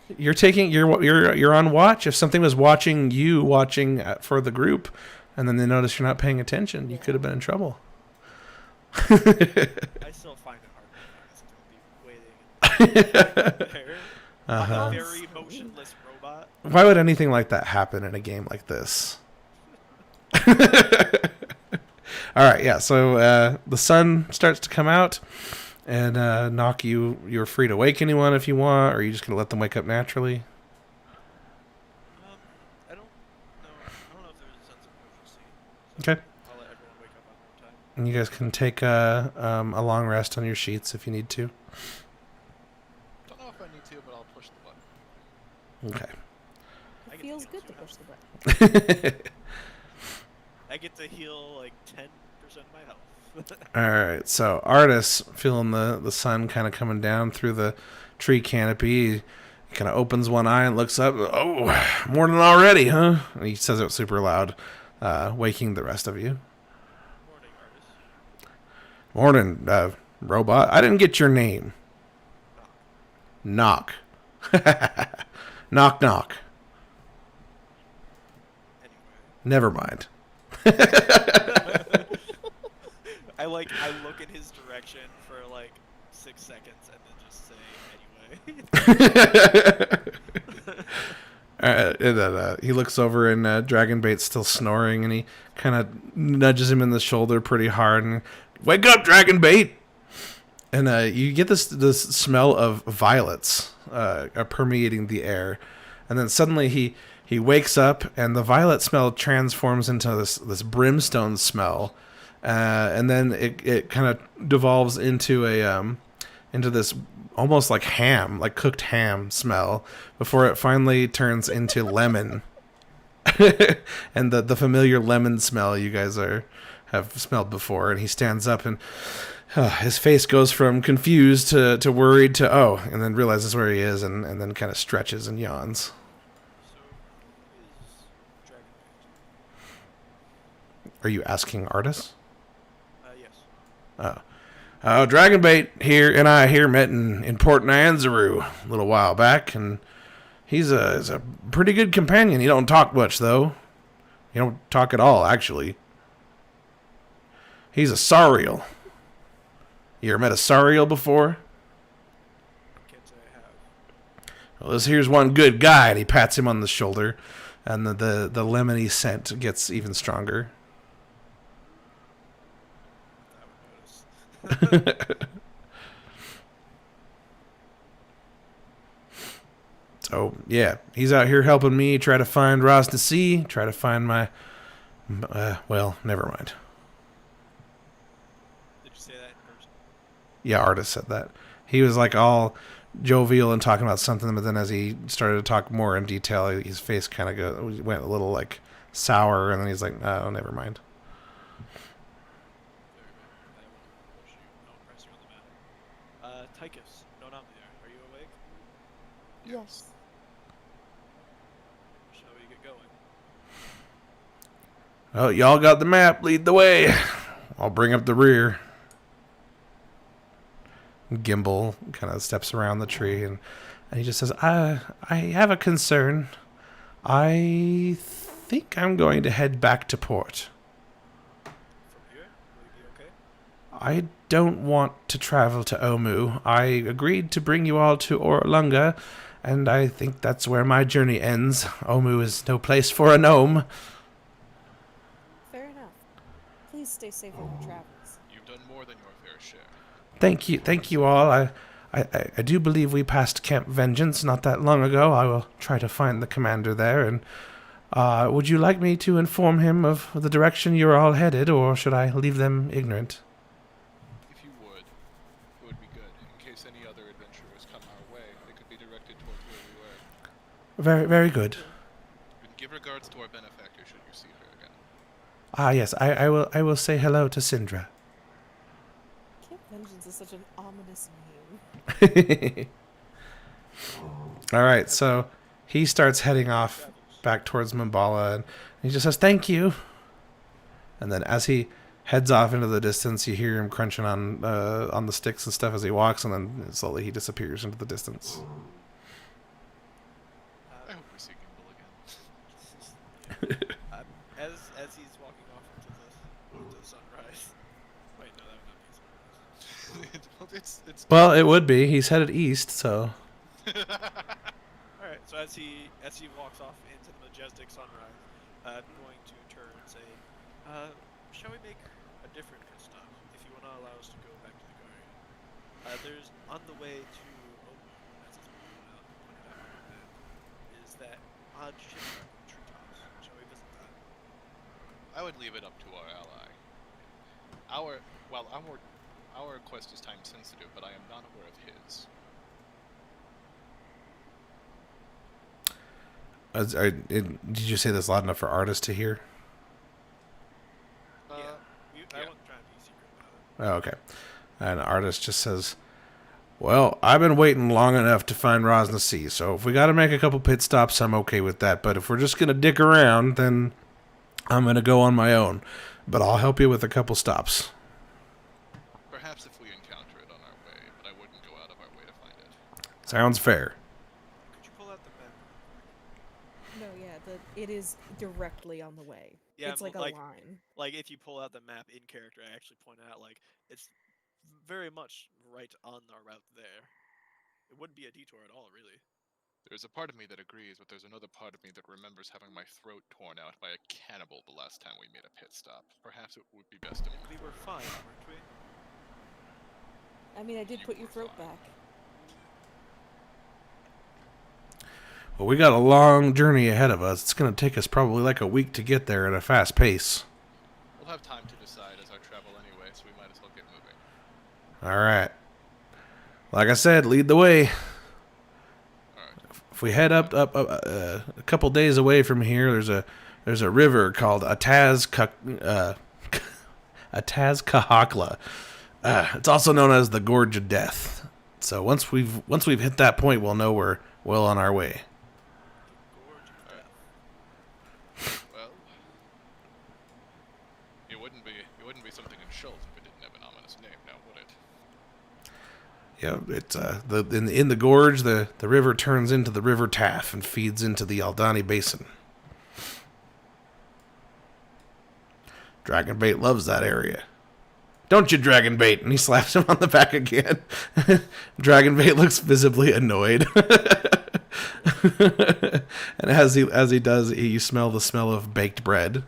You're on watch. If something was watching for the group, and then they notice you're not paying attention, you could have been in trouble. I still find it hard to honest to be waiting there. Uh-huh. A very motionless robot. Why would anything like that happen in a game like this? All right, yeah. So the sun starts to come out, and knock you. You're free to wake anyone if you want, or are you just gonna let them wake up naturally? I don't know. I don't know if there's a sense of urgency. Okay. I'll let everyone wake up on their time. And you guys can take a long rest on your sheets if you need to. Don't know if I need to, but I'll push the button. Okay. I It get feels to good heal to too. push the button. I get to heal like 10% of my health. All right. So Artis, feeling the sun kind of coming down through the tree canopy, he kind of opens one eye and looks up. Oh, morning already, huh? And he says it super loud, waking the rest of you. Morning, artist. Morning, robot. I didn't get your name. Knock. Knock. Knock, knock. Anyway. Never mind. I look in his direction for like 6 seconds and then just say anyway. And then he looks over and Dragonbait's still snoring, and he kind of nudges him in the shoulder pretty hard and, wake up, Dragonbait! And you get this smell of violets permeating the air, and then suddenly he wakes up, and the violet smell transforms into this brimstone smell, and then it kind of devolves into into this almost like ham, like cooked ham smell, before it finally turns into lemon, and the familiar lemon smell you guys have smelled before. And he stands up and. His face goes from confused to worried to oh, and then realizes where he is, and then kind of stretches and yawns. So, who is Dragonbait? Are you asking Artis? Yes. Dragonbait here and I here met in Port Nyanzaru a little while back, and he's a pretty good companion. He don't talk much though. He don't talk at all, actually. He's a Sariel. You ever met a Sariel before? Can't say I have. Well, this here's one good guy, and he pats him on the shoulder, and the lemony scent gets even stronger. I would notice. So, yeah, he's out here helping me try to find Ras Nasi, try to find my... well, never mind. Did you say that in person? Yeah, Artis said that. He was like all jovial and talking about something, but then as he started to talk more in detail, his face kind of went a little like sour, and then he's like, "Oh, never mind." Very good. I won't press you on the matter. Tychus, no name there. Are you awake? Yes. Shall we get going? Oh, y'all got the map. Lead the way. I'll bring up the rear. Gimbal kind of steps around the tree, and he just says, I have a concern. I think I'm going to head back to port. From here? Will you be okay? I don't want to travel to Omu. I agreed to bring you all to Orlunga, and I think that's where my journey ends. Omu is no place for a gnome. Fair enough. Please stay safe on your travels. You've done more than your fair share. Thank you all. I do believe we passed Camp Vengeance not that long ago. I will try to find the commander there. And would you like me to inform him of the direction you're all headed, or should I leave them ignorant? If you would, it would be good. In case any other adventurers come our way, they could be directed towards where we were. Very, very good. And give regards to our benefactor should you see her again. Ah, yes, I will say hello to Syndra. Camp Vengeance is such an ominous name. All right, so he starts heading off back towards Mambala, and he just says, "Thank you." And then as he heads off into the distance, you hear him crunching on the sticks and stuff as he walks, and then slowly he disappears into the distance. I hope we see Gimbal again. As he's walking off into the sunrise. Wait, no, that would not be sunrise. It's Well, it would be. He's headed east, so All right. So as he walks off into the majestic sunrise, I'm going to turn and say, "Shall we make a different pit stop? If you will not allow us to go back to the Guardian, there's on the way to Omu, as it's pointed out on the map, is that odd shipwreck in the treetops. Shall we visit that?" I would leave it up to our ally. our quest is time sensitive, but I am not aware of his. Did you say this loud enough for artists to hear? Yeah. I yeah. wasn't trying to be secret about it. Oh, okay. And the artist just says, well, I've been waiting long enough to find Rosna C, so if we got to make a couple pit stops, I'm okay with that. But if we're just going to dick around, then I'm going to go on my own. But I'll help you with a couple stops. Perhaps if we encounter it on our way, but I wouldn't go out of our way to find it. Sounds fair. Could you pull out the map? No, yeah, it is directly on the way. Yeah, it's like a line. Like if you pull out the map in character, I actually point out like it's very much right on our route there. It wouldn't be a detour at all, really. There's a part of me that agrees, but there's another part of me that remembers having my throat torn out by a cannibal the last time we made a pit stop. Perhaps it would be best to We were fine, weren't we? I mean, I did You put your were throat fine. back. Well, we got a long journey ahead of us. It's going to take us probably like a week to get there at a fast pace. We'll have time to decide as our travel anyway, so we might as well get moving. All right. Like I said, lead the way. Alright. If we head up a couple days away from here, there's a river called Atazcahakla. It's also known as the Gorge of Death. So once we've hit that point, we'll know we're well on our way. Gorge of Alright. Death. Well, it wouldn't be something in Schultz if it didn't have an ominous name, now would it? Yeah, it's in the gorge, the river turns into the River Taff and feeds into the Aldani Basin. Dragonbait loves that area. Don't you, Dragonbait? And he slaps him on the back again. Dragonbait looks visibly annoyed. And as he does, you smell the smell of baked bread.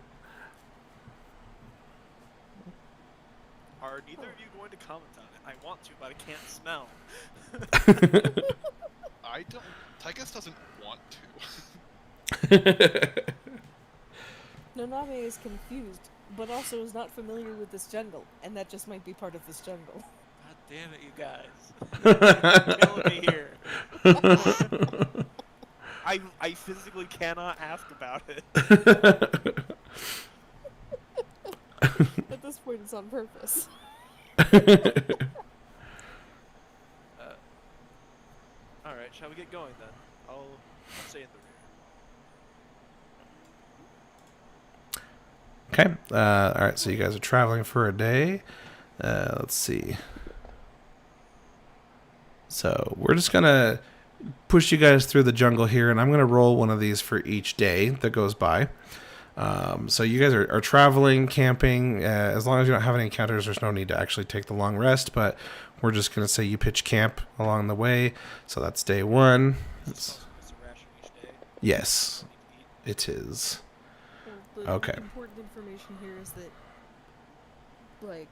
Are neither of you going to comment on it? I want to, but I can't smell. I don't. Tychus doesn't want to. Nonabe is confused, but also is not familiar with this jungle, and that just might be part of this jungle. God damn it, you guys. Killing me here. I physically cannot ask about it. At this point, it's on purpose. Alright, shall we get going then? I'll stay in the rear. Okay. All right. So you guys are traveling for a day. Let's see. So we're just gonna push you guys through the jungle here, and I'm gonna roll one of these for each day that goes by. So you guys are traveling, camping. As long as you don't have any encounters, there's no need to actually take the long rest. But we're just gonna say you pitch camp along the way. So that's day one. It's a ration each day. Yes, We need to eat. it is. Well, the Okay. important information here is that, like,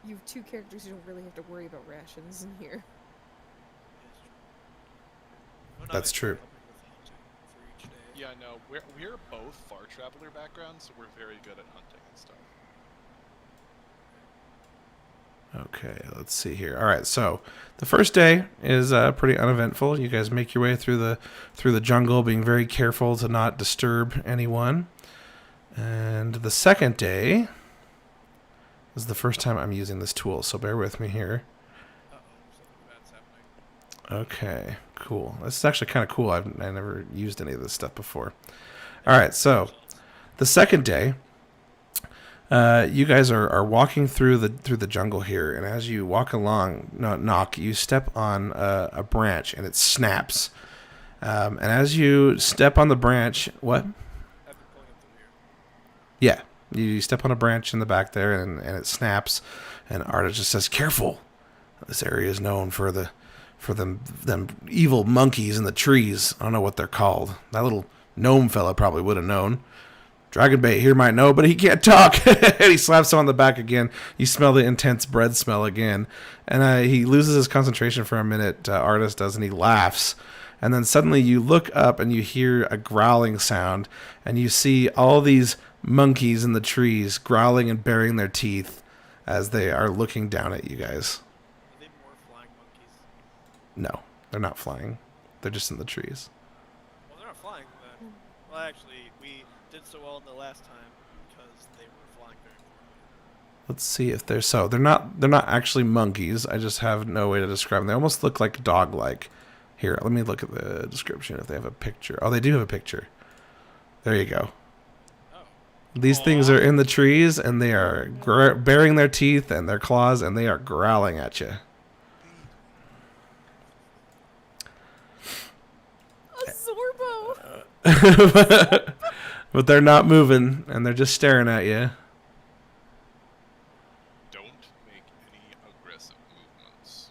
you have two characters, you don't really have to worry about rations in here. Well, That's it's true. helping with hunting for each day. Yeah, no, we're both far traveler backgrounds, so we're very good at hunting and stuff. Okay, let's see here. All right, so the first day is pretty uneventful. You guys make your way through the jungle, being very careful to not disturb anyone. And the second day is the first time I'm using this tool, so bear with me here. Uh-oh, something bad's happening. Okay, cool. This is actually kind of cool. I never used any of this stuff before. All right, so the second day, you guys are walking through the jungle here, and as you walk along, you step on a branch, and it snaps. And as you step on the branch, what? I've been pulling up the rear. Yeah, you step on a branch in the back there, and it snaps. And Arta just says, "Careful! This area is known for them evil monkeys in the trees. I don't know what they're called. That little gnome fella probably would have known. Dragonbait here might know, but he can't talk." And he slaps him on the back again. You smell the intense bread smell again. And he loses his concentration for a minute, Artis does, and he laughs. And then suddenly you look up and you hear a growling sound, and you see all these monkeys in the trees, growling and baring their teeth as they are looking down at you guys. Are they more flying monkeys? No, they're not flying. They're just in the trees. Well, they're not flying then. Well, actually, we did so well in the last time because they were flying very poorly. Let's see if they're so. They're not actually monkeys. I just have no way to describe them. They almost look like dog-like. Here, let me look at the description if they have a picture. Oh, they do have a picture. There you go. Oh. These things are in the trees, and they are baring their teeth and their claws, and they are growling at you. A Zorbo! But they're not moving, and they're just staring at you. Don't make any aggressive movements.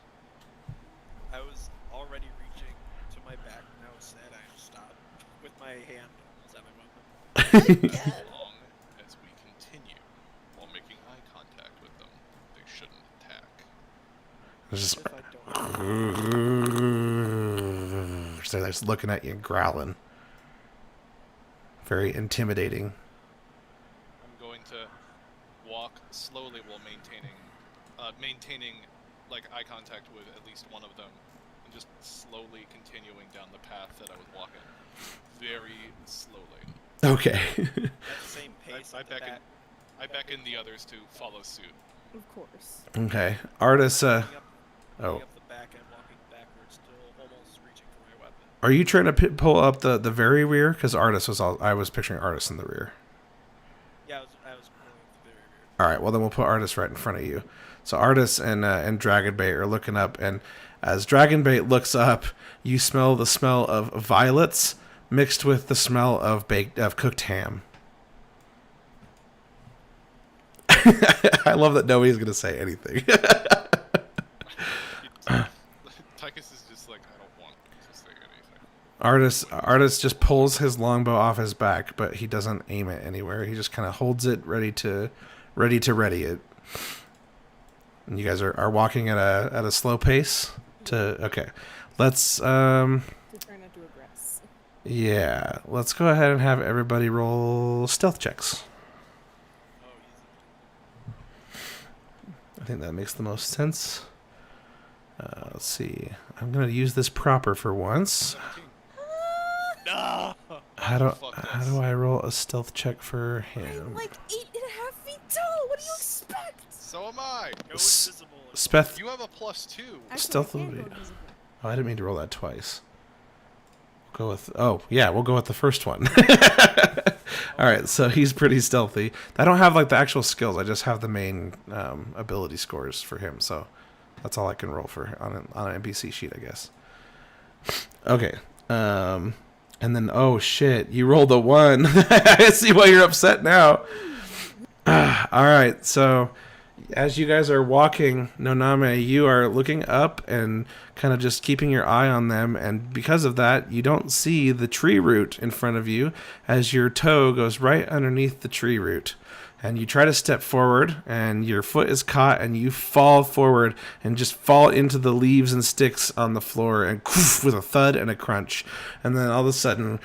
I was already reaching to my back when I was sad. I just stopped with my hand almost at my weapon. As long as we continue while making eye contact with them, they shouldn't attack. Just, If I don't. so they're just looking at you and growling. Very intimidating. I'm going to walk slowly while maintaining like eye contact with at least one of them, and just slowly continuing down the path that I was walking, very slowly. Okay. At the same pace. I beckon the others to follow suit. Of course. Okay. Artis, Running oh. up the back and walking backwards, still almost reaching for my weapon. Are you trying to pull up the very rear? Because Artis was I was picturing Artis in the rear. Yeah, I was pulling up the very rear. All right. Well, then we'll put Artis right in front of you. So Artis and Dragonbait are looking up, and as Dragonbait looks up, you smell the smell of violets mixed with the smell of cooked ham. I love that nobody's gonna say anything. Tychus is just like, I don't want to say anything. Artis just pulls his longbow off his back, but he doesn't aim it anywhere. He just kind of holds it ready to ready it. And you guys are walking at a slow pace. Okay, let's To try not to aggress. yeah, let's go ahead and have everybody roll stealth checks. Oh, I think that makes the most sense. Let's see. I'm gonna use this proper for once. 17. No! How do Fuck how this. do I roll a stealth check for him? I'm like 8.5 feet tall. What do you expect? So am I. Go S- invisible. Speth. You have a +2. Actually, Stealth I can will go be- invisible. Oh, I didn't mean to roll that twice. We'll go with. Oh, yeah, we'll go with the first one. All right, so he's pretty stealthy. I don't have like the actual skills. I just have the main ability scores for him. So that's all I can roll for on an NPC sheet, I guess. Okay. And then oh shit, you rolled a 1. I see why you're upset now. All right, so as you guys are walking, Noname, you are looking up and kind of just keeping your eye on them, and because of that, you don't see the tree root in front of you as your toe goes right underneath the tree root. And you try to step forward, and your foot is caught, and you fall forward and just fall into the leaves and sticks on the floor, and with a thud and a crunch. And then all of a sudden,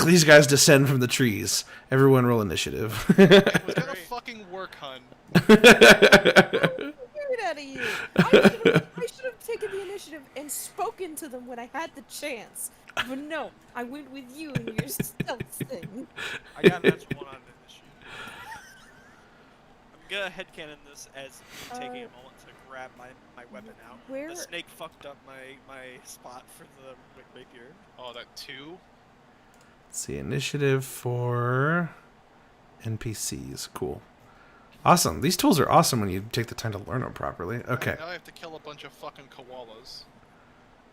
these guys descend from the trees. Everyone roll initiative. It was gonna fucking work, hun. Get it out of you. I should have taken the initiative and spoken to them when I had the chance. But no, I went with you and your stealth thing. I got an natural 1 on initiative. I'm gonna headcanon this as me taking a moment to grab my weapon out. Where- The snake fucked up my spot for the rapier. Oh, that 2? Let's see, initiative for NPCs. Cool. Awesome. These tools are awesome when you take the time to learn them properly. Okay. Now I have to kill a bunch of fucking koalas.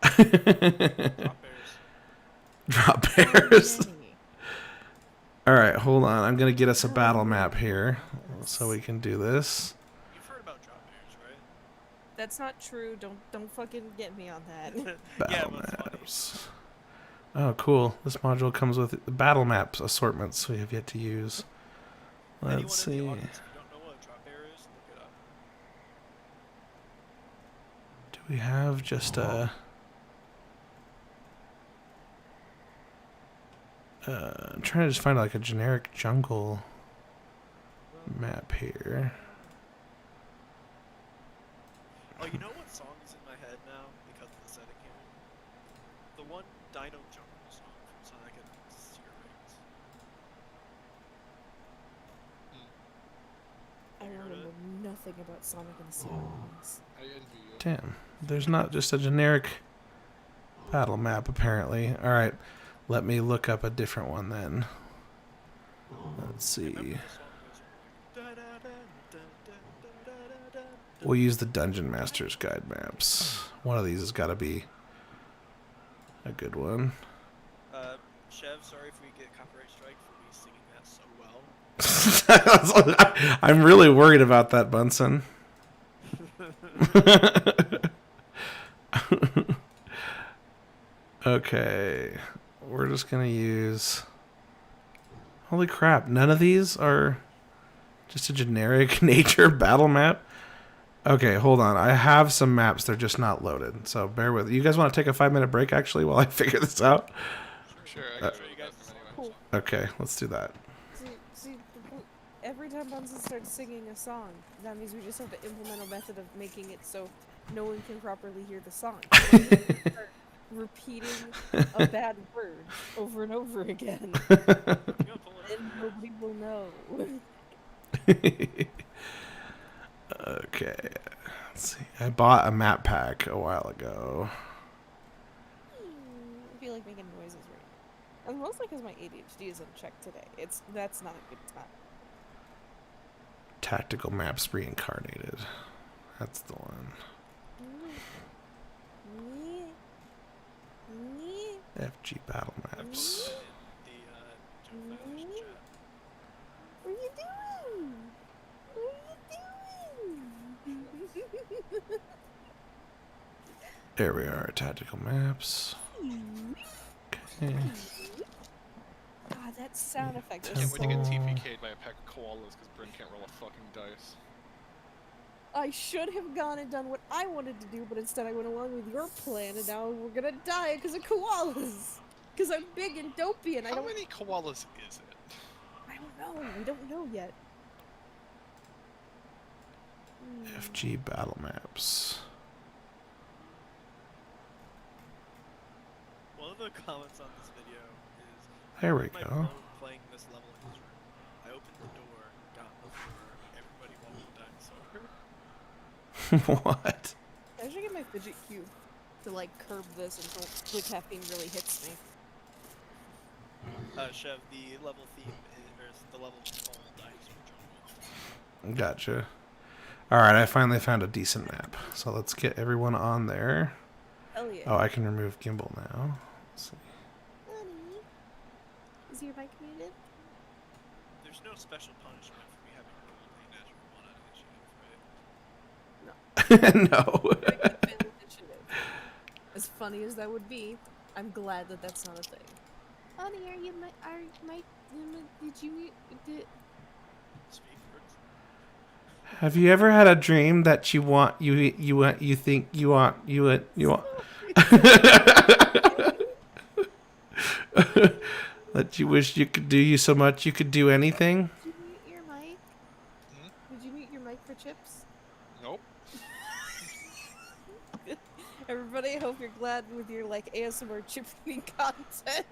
Drop bears. Drop bears. All right, hold on. I'm going to get us a battle map here so we can do this. You've heard about drop bears, right? That's not true. Don't fucking get me on that. Battle but it's funny. maps. Oh, cool. This module comes with battle maps assortments we have yet to use. Anyone Let's in see. the audience, if you don't know what a drop bear is, look it up. Do we have just a I'm trying to just find like a generic jungle map here. Oh, you know what song is in my head now because of the setting here? The one Dino Jungle song from Sonic and Sea Rings. I remember nothing about Sonic and the Sea Rings. I envy you. Damn, there's not just a generic battle map apparently. All right, let me look up a different one then. Let's see. Remember the song goes like, da-da-da-da-da-da-da-da-da. We'll use the Dungeon Master's Guide maps. One of these has got to be a good one. Chev, sorry if we get copyright strike for me singing that so well. I'm really worried about that, Bunsen. Okay, we're just gonna use. Holy crap! None of these are just a generic nature battle map. Okay, hold on. I have some maps. They're just not loaded. So bear with. You guys want to take a 5-minute break actually while I figure this out? Sure, I can show you guys them anyway. So. Okay, let's do that. See, every time Bunsen starts singing a song, that means we just have to implement a method of making it so no one can properly hear the song. Start repeating a bad word over and over again, and nobody will know. Okay, let's see. I bought a map pack a while ago. I feel like making noises right now. And mostly because my ADHD is unchecked today. That's not a good time. Tactical maps reincarnated. That's the one. FG battle maps. What are you doing? What are you doing? There we are, tactical maps. Okay. God, that sound effect I is can't so... wait to get TPK'd by a pack of koalas because Bryn can't roll a fucking dice. I should have gone and done what I wanted to do, but instead I went along with your plan, and now we're gonna die because of koalas. Because I'm big and dopey, and I How don't... many koalas is it? I don't know. We don't know yet. FG battle maps. One of the comments on this video is, There we my go. bro playing this level in his room. I opened the door, got on the floor, everybody wanted a dinosaur. What? I should get my fidget cube to, like, curb this until the caffeine really hits me. Chev, the level theme is the level is called Dinosaur Jungle. Gotcha. Alright, I finally found a decent map. So let's get everyone on there. Hell yeah. Oh, I can remove gimbal now. Let's see. Honey, is your mic muted? There's no special punishment for me having roleplay initiative, right? No. Initiative. As funny as that would be, I'm glad that that's not a thing. Honey, did you Speak words. Have you ever had a dream that you want that you wish you could do so much you could do anything? Did you mute your mic? Hmm? Did you mute your mic for chips? Nope. Everybody, I hope you're glad with your, like, ASMR chip eating content.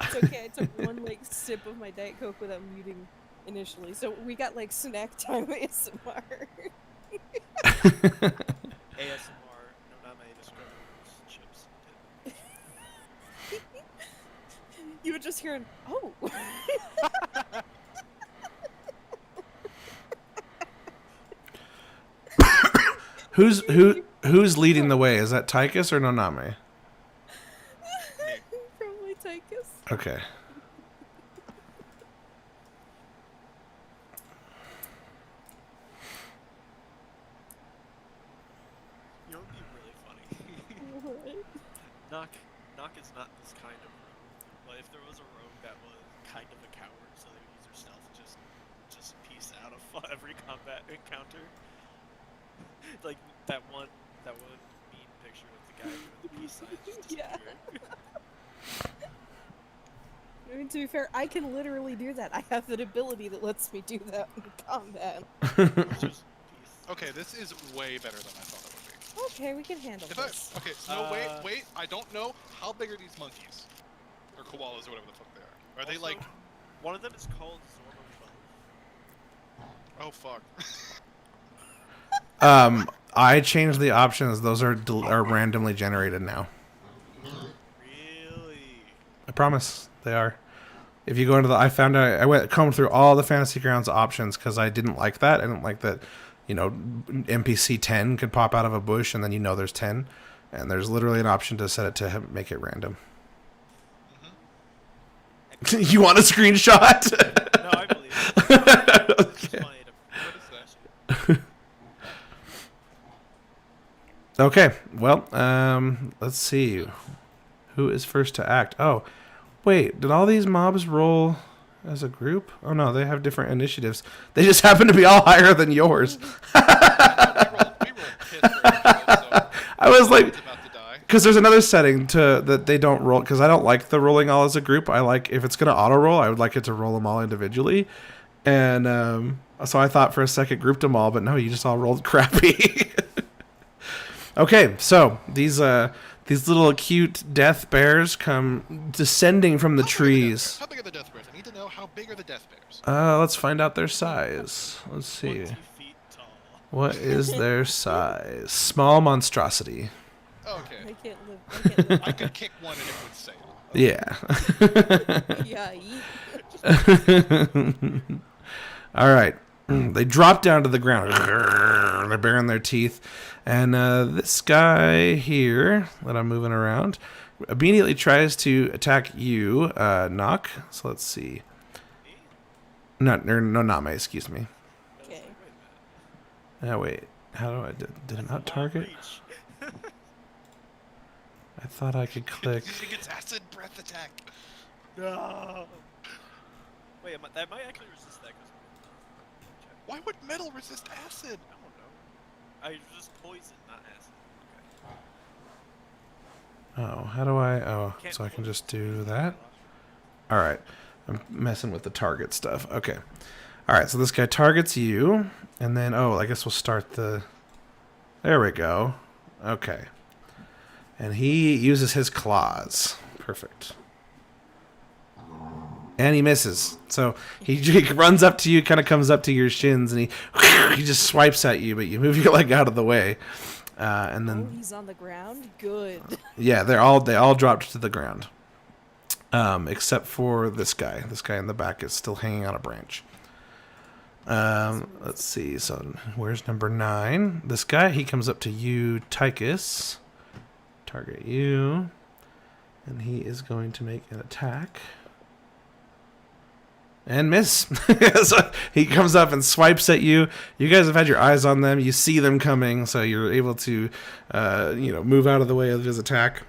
It's okay, I took one, like, sip of my Diet Coke without muting initially, so we got, like, snack time ASMR. ASMR, Noname describes chips. You were just hearing, oh! Who's leading the way? Is that Tychus or Noname? Probably Tychus. Okay. You know what would be really funny? What? Knock is not this kind of rogue, but if there was a rogue that was kind of a coward, so they would use their stealth to just piece out of every combat encounter. Like that one mean picture of the guy doing the peace sign just Yeah. disappearing. I mean, to be fair, I can literally do that. I have an ability that lets me do that in combat. Which is peace. Okay, this is way better than I thought it would be. Okay, we can handle this. Okay, no, wait, I don't know. How big are these monkeys? Or koalas, or whatever the fuck they are. Are they Also, like... One of them is called Zorba 12. Oh, fuck. I changed the options. Those are randomly generated now. Really? I promise they are. If you go into I found out, I went combed through all the Fantasy Grounds options because I didn't like that. I didn't like that, you know, NPC 10 could pop out of a bush and then you know there's 10. And there's literally an option to set it to make it random. Mm-hmm. You want a screenshot? No, I believe it. Okay. Funny to- What is that? Okay, well, let's see. Who is first to act? Oh, wait, did all these mobs roll as a group? Oh no, they have different initiatives. They just happen to be all higher than yours. we rolled piss for so I was like, it's about to die. because there's another setting that they don't roll, because I don't like the rolling all as a group. I like, if it's going to auto roll, I would like it to roll them all individually. And so I thought for a second grouped them all, but no, you just all rolled crappy. Okay, so these little cute death bears come descending from the trees. How big are the death bears? I need to know how big are the death bears. Let's find out their size. Let's see. 20 feet tall. What is their size? Small monstrosity. Oh, okay. I can't live. I could kick one and it would sail. Yeah. Yeah. All right. They drop down to the ground. They're baring their teeth. And this guy here that I'm moving around immediately tries to attack you, Knock. So let's see. No, Name, excuse me. Okay. Oh, wait. How do I... Did it not target? Reach. I thought I could click. It gets acid breath attack. No. Wait, that might actually resist that. Why would metal resist acid? I don't know. I resist poison, not acid. Okay. Oh, how do I... Oh, Can't so I can poison just do poison. that? All right. I'm messing with the target stuff. Okay. All right, so this guy targets you. And then, oh, I guess we'll start the... There we go. Okay. And he uses his claws. Perfect. And he misses. So he runs up to you, kind of comes up to your shins, and he just swipes at you, but you move your leg out of the way. And Oh, then, he's on the ground. Good. yeah, they all dropped to the ground. Except for this guy. This guy in the back is still hanging on a branch. Let's see. So where's number 9? This guy, he comes up to you, Tychus. Target you. And he is going to make an attack. And miss. So he comes up and swipes at you. You guys have had your eyes on them. You see them coming, so you're able to, move out of the way of his attack.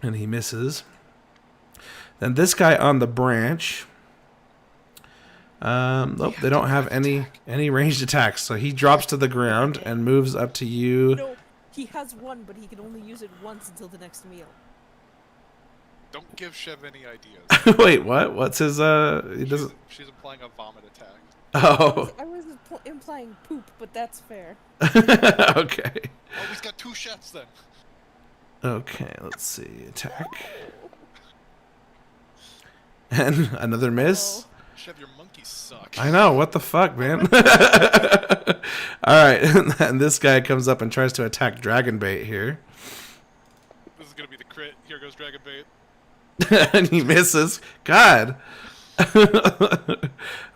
And he misses. Then this guy on the branch. Nope, they don't have any ranged attacks. So he drops to the ground and moves up to you. No, he has one, but he can only use it once until the next meal. Don't give Chev any ideas. Wait, what? What's his? He doesn't. She's implying a vomit attack. Oh. I was implying poop, but that's fair. Okay. Oh, he's got 2 chefs then. Okay, let's see. Attack. And another miss. Chev, your monkeys suck. I know. What the fuck, man? All right. And this guy comes up and tries to attack Dragonbait here. This is gonna be the crit. Here goes Dragon Bait. And he misses. God. All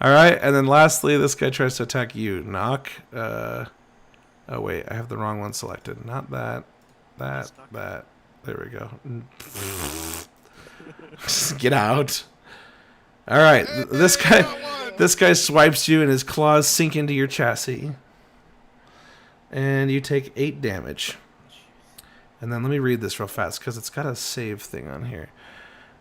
right. And then lastly, this guy tries to attack you. Knock. Oh, wait. I have the wrong one selected. Not that. That. There we go. Just get out. All right. This guy swipes you and his claws sink into your chassis. And you take 8 damage. And then let me read this real fast because it's got a save thing on here.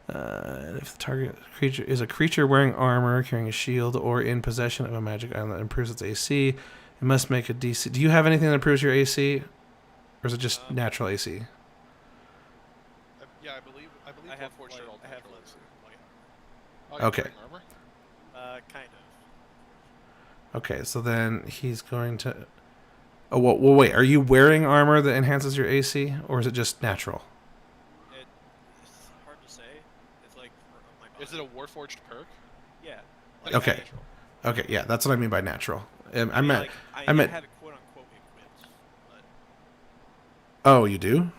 If the target creature is a creature wearing armor, carrying a shield, or in possession of a magic item that improves its AC, it must make a DC. Do you have anything that improves your AC, or is it just natural AC? Yeah, I believe I have Warforged light, are all I have natural. light Oh, you're Okay. wearing armor? Kind of. Okay, so then he's going to... Oh, well, wait. Are you wearing armor that enhances your AC, or is it just natural? It's hard to say. It's like my body. Is it a Warforged perk? Yeah. Okay. Natural. Okay, yeah, that's what I mean by natural. I mean, meant... like, I meant... have it quote unquote equipped, but Oh, you do? well,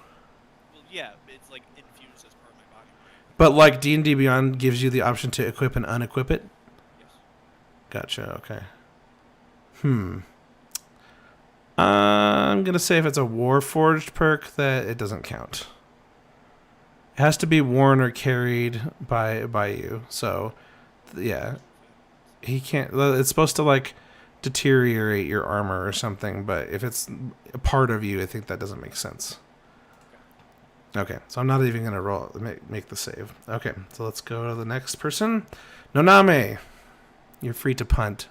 yeah, it's like infused as part of my body. But like D&D Beyond gives you the option to equip and unequip it? Yes. Gotcha, okay. I'm going to say if it's a Warforged perk that it doesn't count. It has to be worn or carried by you. So, yeah. He can't... It's supposed to, like, deteriorate your armor or something, but if it's a part of you, I think that doesn't make sense. Okay, so I'm not even going to make the save. Okay, so let's go to the next person. Noname, you're free to punt.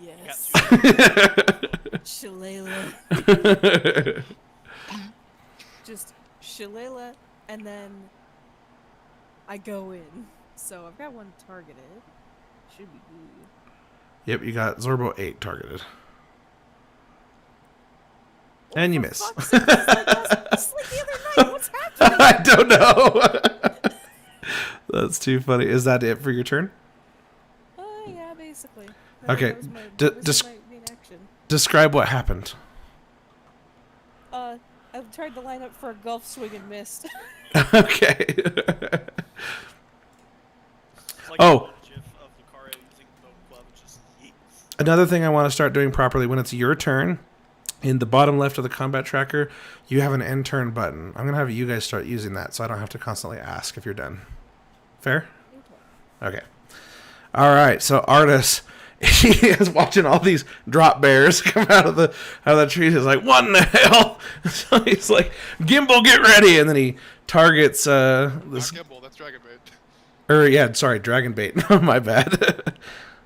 Yes. Got Shillelagh. Just Shillelagh, and then I go in. So I've got one targeted. Should be good. Yep, you got Zorbo 8 targeted. And you miss. Fuck's sake, it's like the other night. What's happening? I don't know. That's too funny. Is that it for your turn? Yeah, basically. Okay, That was my, d- this dis- is my main action. Describe what happened. I tried to line up for a golf swing and missed. Okay. It's like Oh. the gif of Lucaria using the glove, just yeets. Another thing I want to start doing properly when it's your turn, in the bottom left of the combat tracker, you have an end turn button. I'm going to have you guys start using that so I don't have to constantly ask if you're done. Fair? Okay. All right. So Artis, he is watching all these drop bears come out of the trees. He's like, "What in the hell?" So he's like, "Gimbal, get ready!" And then he targets this. Not Gimbal, that's Dragon Bait. Dragon bait. My bad.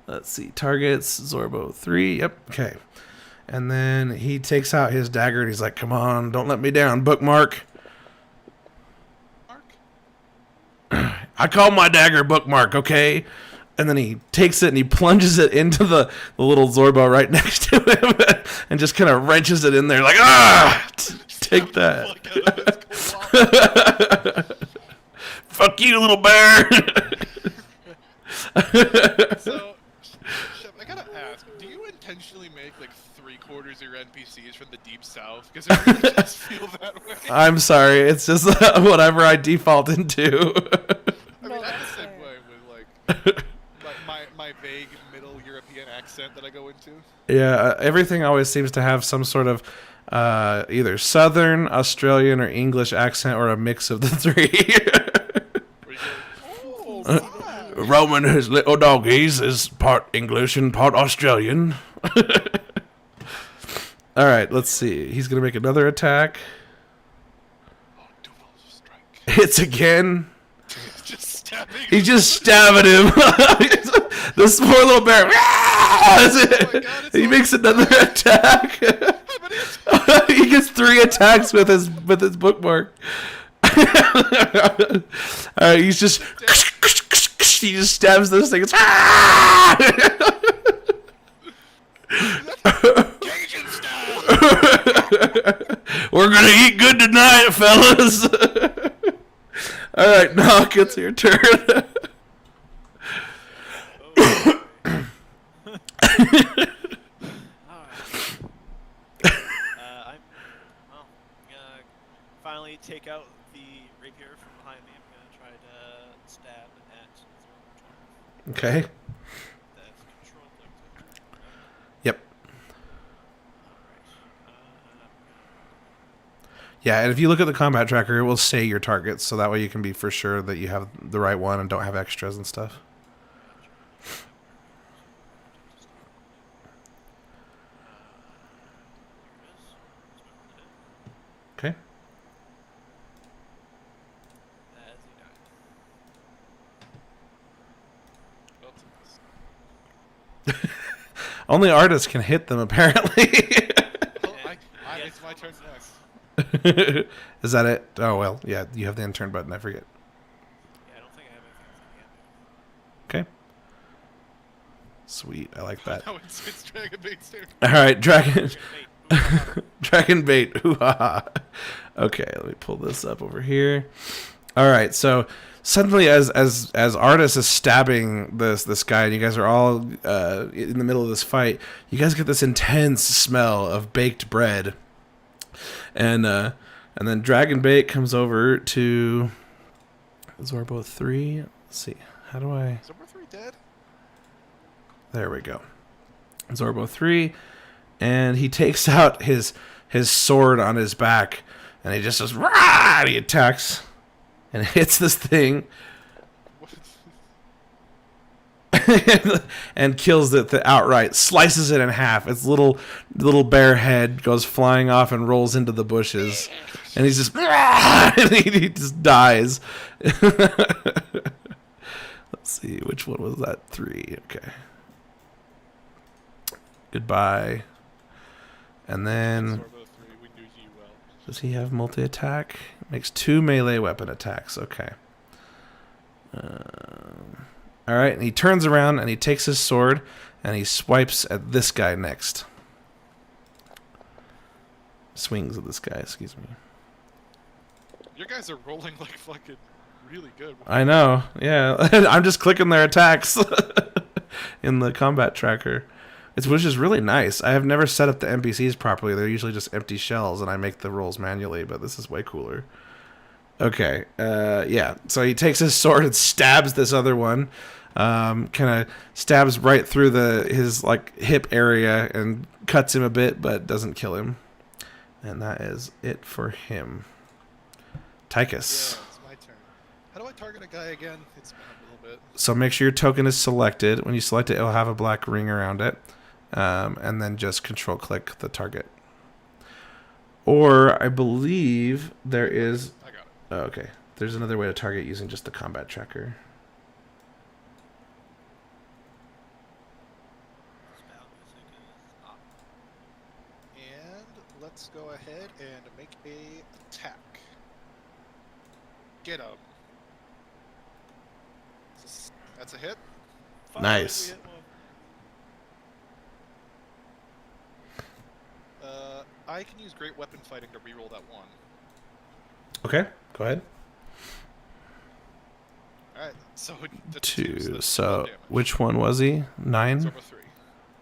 Let's see. Targets Zorbo 3. Yep. Okay. And then he takes out his dagger and he's like, "Come on, don't let me down, bookmark." Mark? I call my dagger bookmark, okay? And then he takes it and he plunges it into the little Zorbo right next to him and just kind of wrenches it in there like, take that. Fuck you, little bear. So, Shep, I gotta ask, do you intentionally make like 3/4 of your NPCs from the deep south? Because it really does feel that way. I'm sorry, it's just whatever I default into. I mean, No, I'm the that's same fair. way with like my vague Middle European accent that I go into. Yeah, everything always seems to have some sort of either Southern, Australian, or English accent, or a mix of the three. Where you go, Oh, wow. Roman, his little doggies, is part English and part Australian. All right, let's see. He's going to make another attack. Oh, dual strike. Hits again. Just stabbing. He's just stabbing him. This poor little bear. it's He all- makes another attack. How many attacks? He gets 3 attacks with his bookmark. He's just he just stabs this thing. It's Cajun style. We're gonna eat good tonight, fellas. All right, Knock, it's your turn. I'm gonna finally take out the rapier from behind me. I'm gonna try to stab at Zorbo 12. Okay. That's control click. Yep. Alright. Yeah, and if you look at the combat tracker, it will say your targets, so that way you can be for sure that you have the right one and don't have extras and stuff. Okay. Only artists can hit them, apparently. Well, it's my turn next. Is that it? Oh, well, yeah, you have the end turn button, I forget. Yeah, I don't think I have anything else Okay. Sweet. I like that. No, it's Dragon Bait's turn. All right, dragon. Wait, Dragon bait. Hoo-ha. Okay, let me pull this up over here. All right, so suddenly, as Artis is stabbing this guy, and you guys are all in the middle of this fight, you guys get this intense smell of baked bread, and then Dragon Bait comes over to Zorbo 3. Let's see, how do I? Is number 3 dead? There we go. Zorbo 3, and he takes out his sword on his back, and he just says, "Rah!" And he attacks, and hits this thing, and kills it outright. Slices it in half. Its little bear head goes flying off and rolls into the bushes, and he's just, and he just dies. Let's see, which one was that? 3. Okay. Goodbye. And then, Zorbo 3, we knew you well. does he have multi-attack? Makes 2 melee weapon attacks. Okay. All right, and he turns around and he takes his sword and he swipes at this guy next. Swings at this guy, excuse me. Your guys are rolling like fucking really good. I know, yeah. I'm just clicking their attacks in the combat tracker. Which is really nice. I have never set up the NPCs properly. They're usually just empty shells, and I make the rolls manually, but this is way cooler. Okay, yeah. So he takes his sword and stabs this other one. Kind of stabs right through his like hip area and cuts him a bit, but doesn't kill him. And that is it for him. Tychus. Yeah, it's my turn. How do I target a guy again? It's been a little bit. So make sure your token is selected. When you select it, it'll have a black ring around it. And then just control click the target. Or I believe there is... I got it. Oh, okay. There's another way to target using just the combat tracker. spell music is up. And let's go ahead and make a attack. Get him. That's a hit. Finally, Nice. we hit one. I can use great weapon fighting to reroll that 1. Okay, go ahead. Alright, so the 2. so that's So, 12 damage. which one was he? 9? Zorbo 3.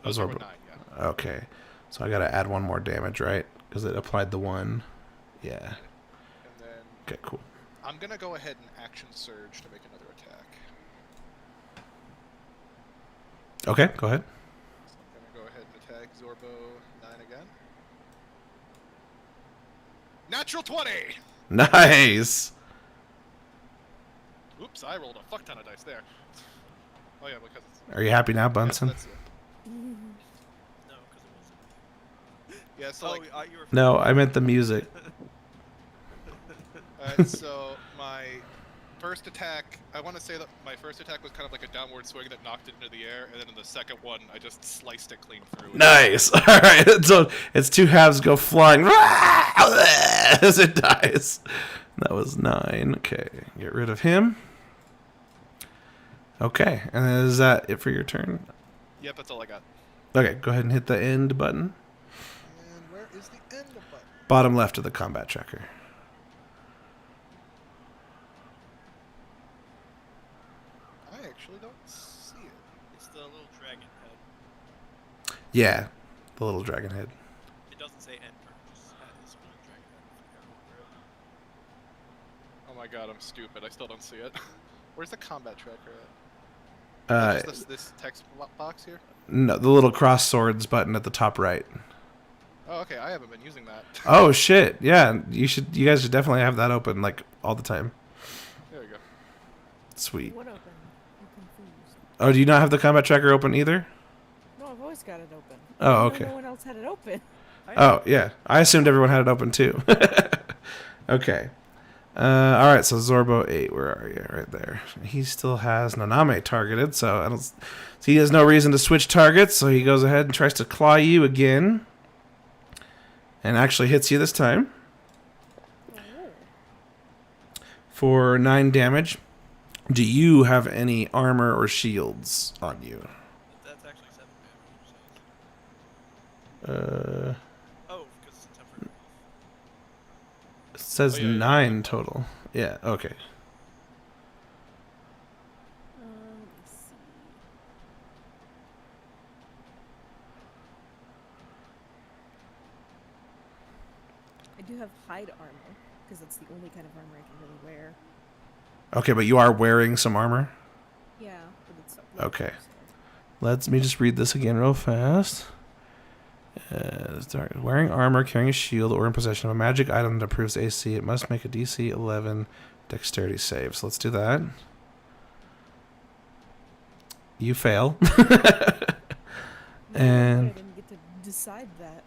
Oh, Zorbo Zorbo. 9, yeah. Okay. So I gotta add 1 more damage, right? Because it applied the 1. Yeah. And then Okay, cool. I'm gonna go ahead and action surge to make another attack. Okay, go ahead. So I'm gonna go ahead and attack Zorbo 9 again. Natural 20! Nice! Oops, I rolled a fuck ton of dice there. Oh yeah, because it's... Are you happy now, Bunsen? That's it. No, because it wasn't. Yeah, so like... You were. No, I meant the music. Alright, so my first attack, I want to say that my first attack was kind of like a downward swing that knocked it into the air, and then in the second one, I just sliced it clean through. Nice. All right. So its 2 halves go flying as it dies. That was 9. Okay. Get rid of him. Okay. And is that it for your turn? Yep, that's all I got. Okay. Go ahead and hit the end button. And where is the end button? Bottom left of the combat tracker. I actually don't see it. It's the little dragon head. Yeah. The little dragon head. It doesn't say enter. It just has this little dragon head. Oh my god, I'm stupid. I still don't see it. Where's the combat tracker Uh, at? Just this text box here? no, the little cross swords button at the top right. Oh, okay. I haven't been using that. Oh shit. Yeah. You guys should definitely have that open like all the time. There we go. Sweet. What open? I'm confused. Oh, do you not have the combat tracker open either? No, I've always got it open. Oh, I know okay. No one else had it open. Oh, yeah. I assumed everyone had it open too. Okay. All right, so Zorbo 8, where are you? Right there. He still has Naname targeted, so so he has no reason to switch targets, so he goes ahead and tries to claw you again. And actually hits you this time for 9 damage. Do you have any armor or shields on you? That's actually 7 damage. Uh, Oh, because it's a temporary buff. it says Oh, yeah, 9 total. Yeah, okay. Let's see. I do have hide armor because that's the only kind of armor I can really wear. Okay, but you are wearing some armor? Yeah, but it's Okay. so. Let me just read this again real fast. Wearing armor, carrying a shield, or in possession of a magic item that improves AC, it must make a DC 11 dexterity save. So let's do that. You fail. And I didn't get to decide that.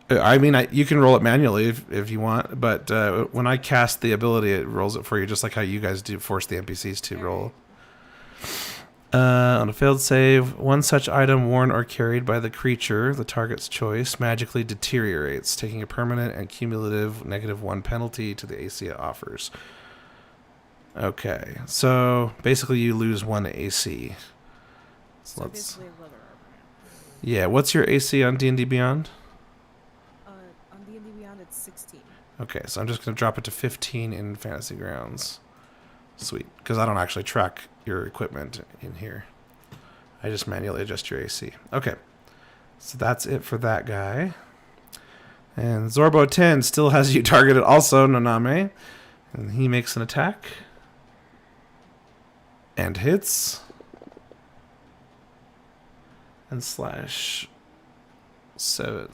I mean, you can roll it manually if you want, but when I cast the ability, it rolls it for you, just like how you guys do force the NPCs to roll. On a failed save, one such item worn or carried by the creature, the target's choice, magically deteriorates, taking a permanent and cumulative -1 penalty to the AC it offers. Okay, so basically you lose 1 AC. So let's. Basically leather armor. Yeah, what's your AC on D&D Beyond? On D&D Beyond, it's 16. Okay, so I'm just going to drop it to 15 in Fantasy Grounds. Sweet, because I don't actually track your equipment in here. I just manually adjust your AC. Okay, so that's it for that guy. And Zorbo 10 still has you targeted also, Naname. And he makes an attack. And hits. And slash 7.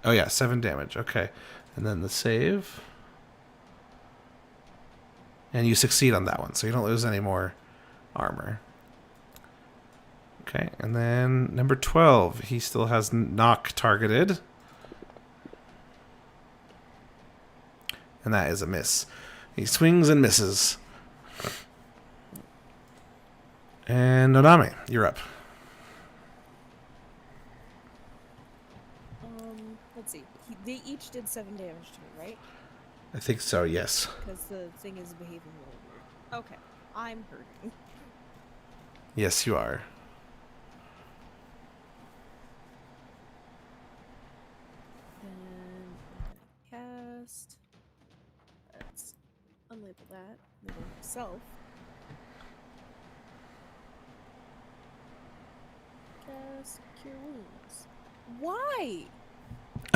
Oh yeah, 7 damage. Okay. And then the save. And you succeed on that one, so you don't lose any more armor. Okay, and then number 12. He still has knock targeted. And that is a miss. He swings and misses. And Noname, you're up. Let's see. They each did 7 damage to me, right? I think so, yes. Because the thing is behaving really weird. Okay, I'm hurting. Yes, you are. Then I'm gonna cast. Let's unlabel that. Label myself. Cast Cure Wounds. Why?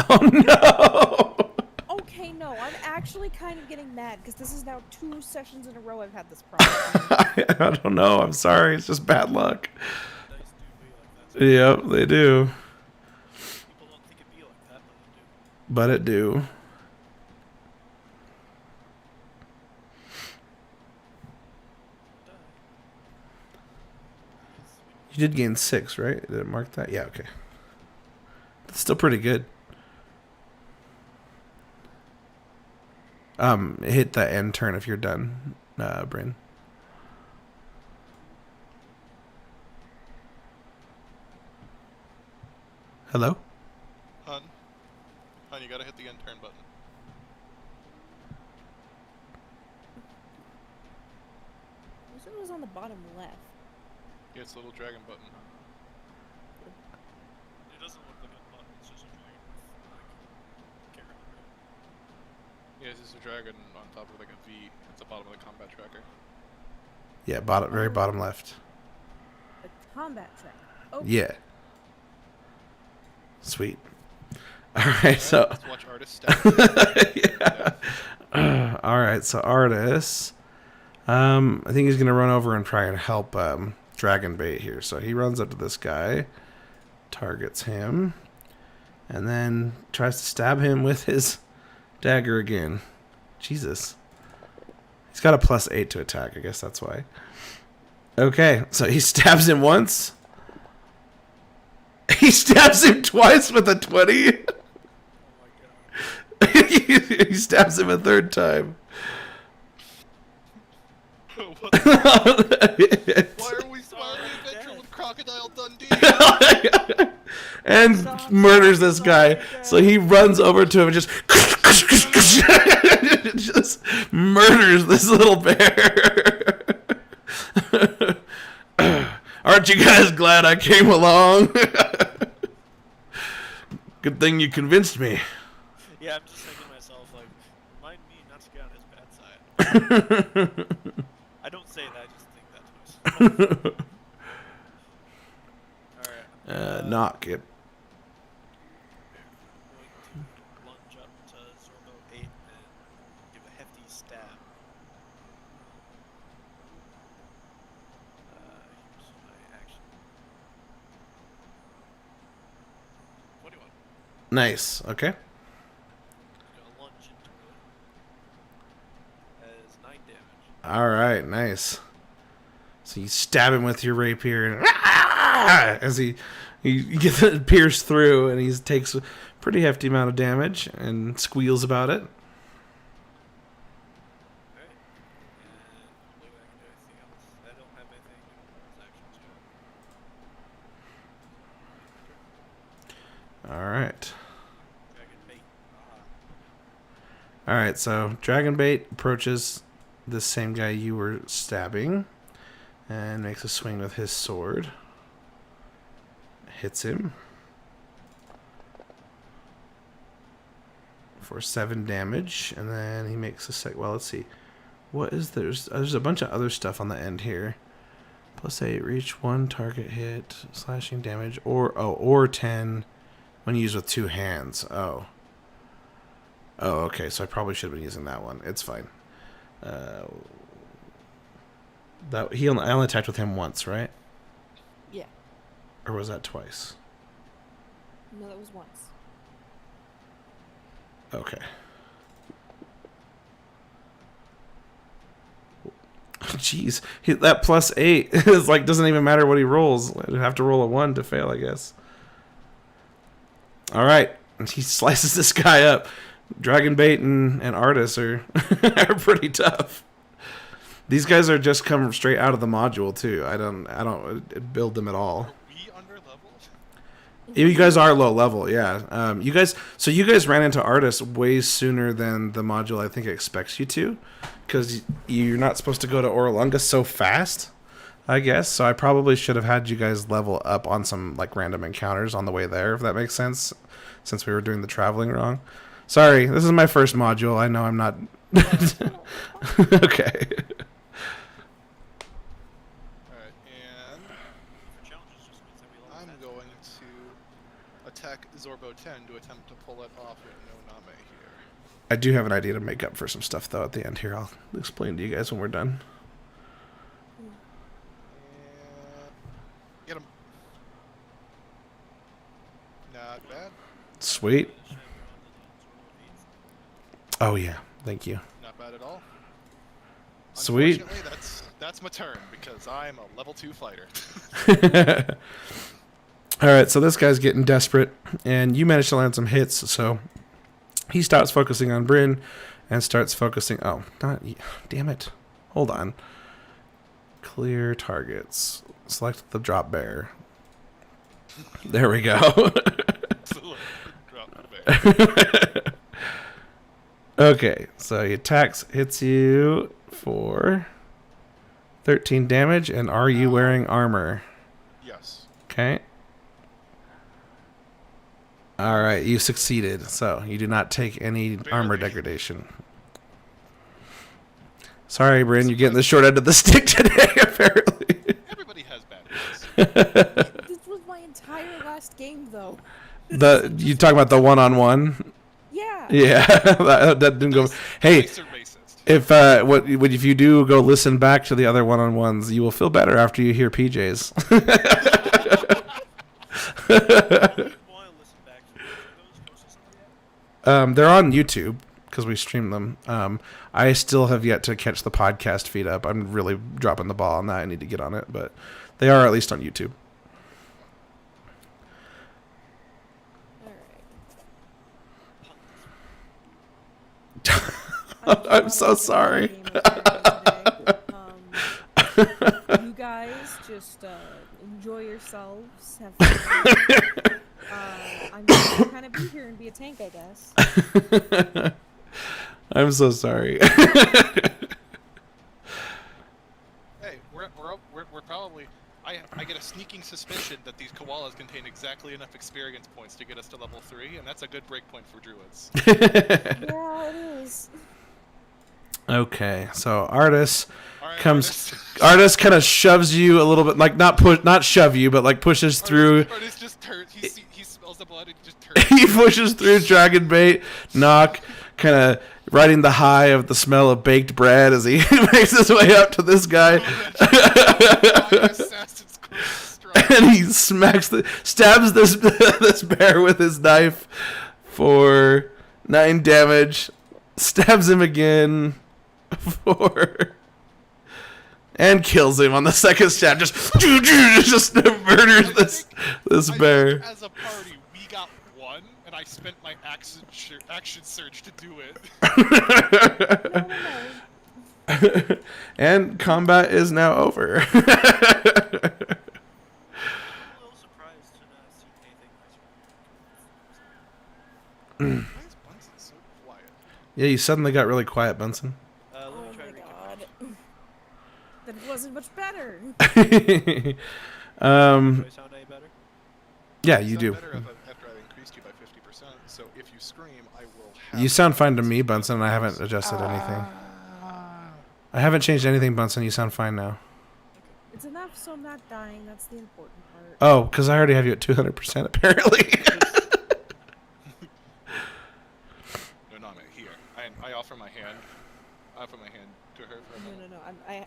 Oh no! Okay, no, I'm actually kind of getting mad because this is now 2 sessions in a row I've had this problem. I don't know. I'm sorry. It's just bad luck. Dice do be like that. Yep, they do. People don't think it'd be like that, but But it do. they do. You did gain 6, right? Did it mark that? Yeah, okay. That's still pretty good. Hit the end turn if you're done, Bryn. Hello? Hun, you gotta hit the end turn button. I wish it was on the bottom left. Yeah, it's a little dragon button. It doesn't look like a button, it's just a dragon with, like, carrot. Yeah, it's just a dragon on top of like a V at the bottom of the combat tracker. Yeah, bottom, very bottom left. The combat track. Oh, Yeah. Sweet. All right, so. Let's watch artist stats. Yeah. All right, so Artis. I think he's gonna run over and try and help Dragonbait here. So he runs up to this guy, targets him, and then tries to stab him with his dagger again. Jesus. He's got a +8 to attack. I guess that's why. Okay, so he stabs him once. He stabs him twice with a 20. Oh my god. He stabs him a third time. What the- why are we adventuring with Crocodile Dundee? And murders this guy. So he runs over to him and just murders this little bear. Aren't you guys glad I came along? Good thing you convinced me. Yeah, I'm just thinking to myself, like, remind me not to get on his bad side. I don't say that, I just think that to myself. Alright. Knock it. I'm going to lunge up to Zorbo 8 and give a hefty stab. Here's my action. 21. Nice. Okay. I'm gonna lunge into it. That is 9 damage. All right. Nice. So you stab him with your rapier, and as he gets it pierced through, and he takes a pretty hefty amount of damage and squeals about it. Alright. And believe I can do anything else. I don't have anything in bonus actions yet. All right. Dragon bait. All right. So Dragonbait approaches this same guy you were stabbing, and makes a swing with his sword. Hits him for 7 damage, and then he makes a sec. Well, let's see. What is there's a bunch of other stuff on the end here. +8, reach 1 target hit, slashing damage, or 10 when used with 2 hands. Oh, okay. So I probably should have been using that one. It's fine. That I only attacked with him once, right? Yeah. Or was that twice? No, that was once. Okay. Jeez, that +8 is like doesn't even matter what he rolls. I'd have to roll a 1 to fail, I guess. All right, and he slices this guy up. Dragonbait and Artis are are pretty tough. These guys are just come straight out of the module too. I don't build them at all. Are we under leveled? You guys are low level, yeah. You guys ran into Artis way sooner than the module I think expects you to, because you're not supposed to go to Oralunga so fast, I guess. So I probably should have had you guys level up on some like random encounters on the way there, if that makes sense, since we were doing the traveling wrong. Sorry, this is my first module. I know I'm not. Okay. Alright, and For challenges just means that we level I'm 10. going to attack Zorbo 10 to attempt to pull it off with no Name here. I do have an idea to make up for some stuff though at the end here. I'll explain to you guys when we're done. And get him. Not bad. Sweet. Finish him on the Zorbo 8. Oh yeah, thank you. Not bad at all. Sweet. Unfortunately, that's my turn because I'm a level 2 fighter. All right, so this guy's getting desperate, and you managed to land some hits, so he stops focusing on Bryn and starts focusing. Oh, not. Damn it. Hold on. Clear targets. Select the drop bear. There we go. Drop the bear. Okay, so he attacks, hits you for 13 damage, and are you wearing armor? Yes. Okay. All right, you succeeded, so you do not take any armor Barely. degradation. Sorry, Bryn, you're getting the short end of the stick today, apparently. Everybody has bad days. This was my entire last game, though. You talking about the one-on-one? Yeah. Yeah, that didn't go. Hey, Nice or racist. if you do go listen back to the other one-on-ones, you will feel better after you hear PJ's. Want to listen back to those posted yet? They're on YouTube because we stream them. I still have yet to catch the podcast feed up. I'm really dropping the ball on that. I need to get on it, but they are at least on YouTube. I'm so sorry. You guys just enjoy yourselves. Have fun. I'm just gonna kind of be here and be a tank, I guess. I'm so sorry. Hey, we're probably. I get a sneaking suspicion that these koalas contain exactly enough experience points to get us to level 3, and that's a good break point for druids. Yeah, it is. Okay, so Artis All right, comes. Artis kind of shoves you a little bit, like not shove you, but like pushes through. Artis just turns. He smells the blood and he just turns. He pushes through Dragon Bait, Knock, kind of riding the high of the smell of baked bread as he makes his way up to this guy. Assassin's Creed strike. And he stabs this bear with his knife for 9 damage. Stabs him again and kills him on the second stab. Just murders this bear. As a party, we got 1, and I spent my action surge to do it. No. And combat is now over. I'm a little surprised to not see anything nice. Why is Bunsen so quiet? Yeah, you suddenly got really quiet, Bunsen. Let Oh me try my to god. That wasn't much better. Do I sound any better? Yeah, You you sound do. better after I've increased you by 50%. So if you scream, I will have. You sound fine to me, Bunsen, and I haven't adjusted anything. I haven't changed anything, Bunsen. You sound fine now. It's enough so I'm not dying. That's the important part. Oh, because I already have you at 200%, apparently. No, I'm here. I offer my hand. I offer my hand to her for a No, moment.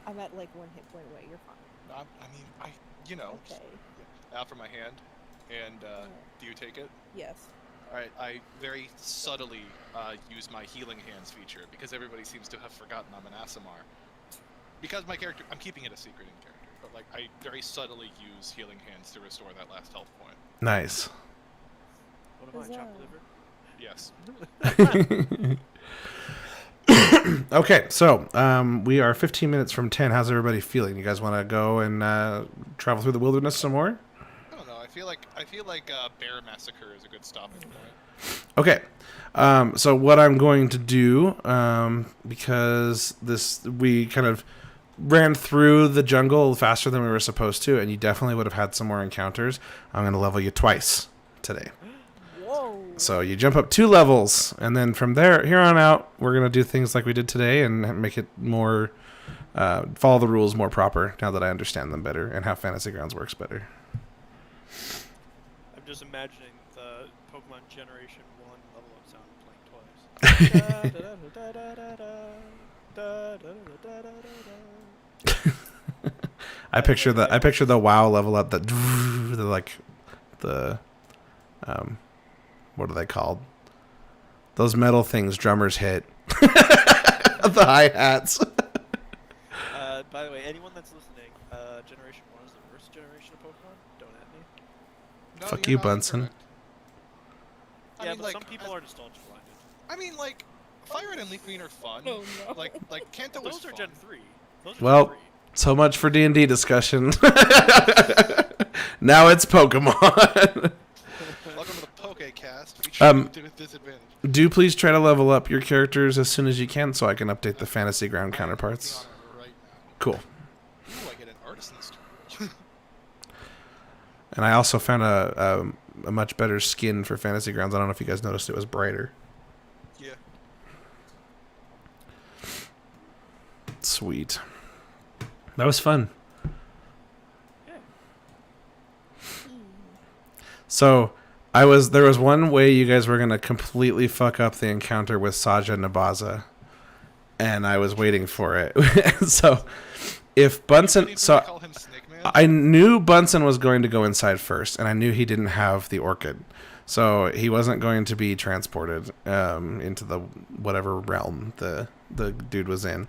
I'm at like 1 hit point away. You're fine. Okay. I offer my hand, and do you take it? Yes. Alright, I very subtly use my healing hands feature, because everybody seems to have forgotten I'm an Aasimar. Because my character, I'm keeping it a secret in character, but like, I very subtly use healing hands to restore that last health point. Nice. What am I, chopped liver? Yes. Okay, so we are 15 minutes from 10. How's everybody feeling? You guys want to go and travel through the wilderness some more? I don't know, I feel like Bear Massacre is a good stopping point. Okay. So what I'm going to do, because we kind of ran through the jungle faster than we were supposed to, and you definitely would have had some more encounters, I'm going to level you twice today. Whoa. So you jump up 2 levels, and then from here on out, we're going to do things like we did today and make it more, follow the rules more proper now that I understand them better and how Fantasy Grounds works better. I'm just imagining the Pokemon Generation 1 level up sound playing twice. I picture the WoW level up that what are they called? Those metal things drummers hit. The hi-hats. By the way, anyone that's listening, Generation 1 is the worst generation of Pokemon. Don't at me. No, Fuck you're you, not Bunsen. incorrect. I Yeah, mean, but like, some people are nostalgia blinded. I mean, like, Fire Red and Leaf Green are fun. Oh no. Like Kanto was Those are fun. Gen 3. Those are Well, Gen 3. So much for D&D discussion. Now it's Pokemon. Welcome to the Pokecast, featuring with disadvantage. Do please try to level up your characters as soon as you can so I can update the Fantasy Ground counterparts. I'm working on it right now. Cool. Ooh, I get an artisan's tool. And I also found a much better skin for Fantasy Grounds. I don't know if you guys noticed it was brighter. Yeah. Sweet. That was fun. Yeah. So there was one way you guys were gonna completely fuck up the encounter with Saja Nabaza, and I was waiting for it. So if Bunsen, so Call him Snake Man? I knew Bunsen was going to go inside first, and I knew he didn't have the orchid, so he wasn't going to be transported into the whatever realm the dude was in.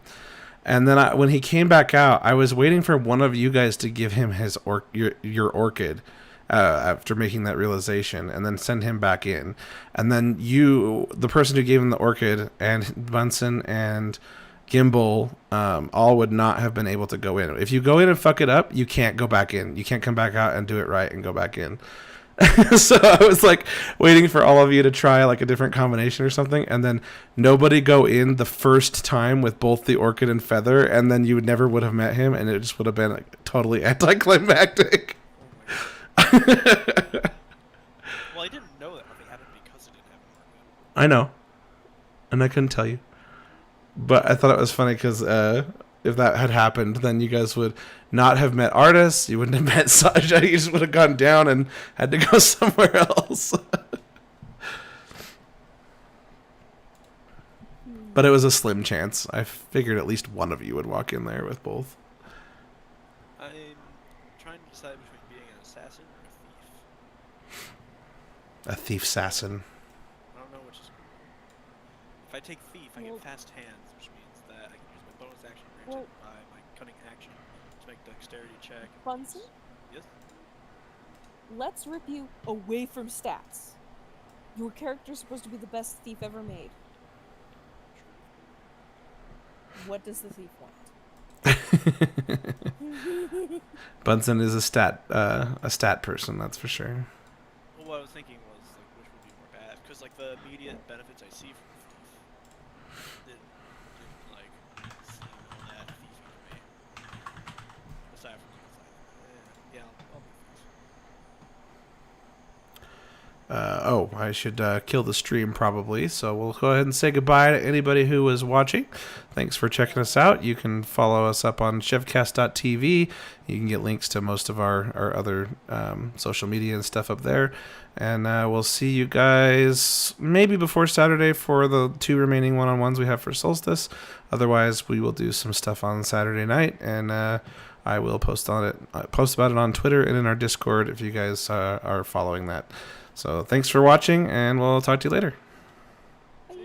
And then when he came back out, I was waiting for one of you guys to give him his your orchid after making that realization, and then send him back in. And then the person who gave him the orchid, and Bunsen and Gimbal, all would not have been able to go in. If you go in and fuck it up, you can't go back in. You can't come back out and do it right and go back in. So I was like waiting for all of you to try like a different combination or something, and then nobody go in the first time with both the orchid and feather, and then you never would have met him, and it just would have been like totally anticlimactic. Oh my god. Well, I didn't know that nothing happened because it didn't have an orchid. I know, and I couldn't tell you, but I thought it was funny because if that had happened, then you guys would not have met Artis. You wouldn't have met Sasha. You just would have gone down and had to go somewhere else. But it was a slim chance. I figured at least one of you would walk in there with both. I'm trying to decide between being an assassin or a thief. A thief assassin. I don't know which is cooler. If I take thief, I get fast hands, which means that I can use my bonus action granted by my cunning action to make dexterity check. Bunsen, Yes. let's rip you away from stats. Your character's supposed to be the best thief ever made. What does the thief want? Bunsen is a stat person, that's for sure. Well, what I was thinking was like which would be more bad, because like the immediate benefits I see from thief didn't like seem all that thiefy to me. Aside from yeah, I'll be thief. I should kill the stream probably. So we'll go ahead and say goodbye to anybody who was watching. Thanks for checking us out. You can follow us up on chevcast.tv. You can get links to most of our other social media and stuff up there. And we'll see you guys maybe before Saturday for the 2 remaining one-on-ones we have for Solstice. Otherwise, we will do some stuff on Saturday night, and I will post about it on Twitter and in our Discord if you guys are following that. So thanks for watching, and we'll talk to you later.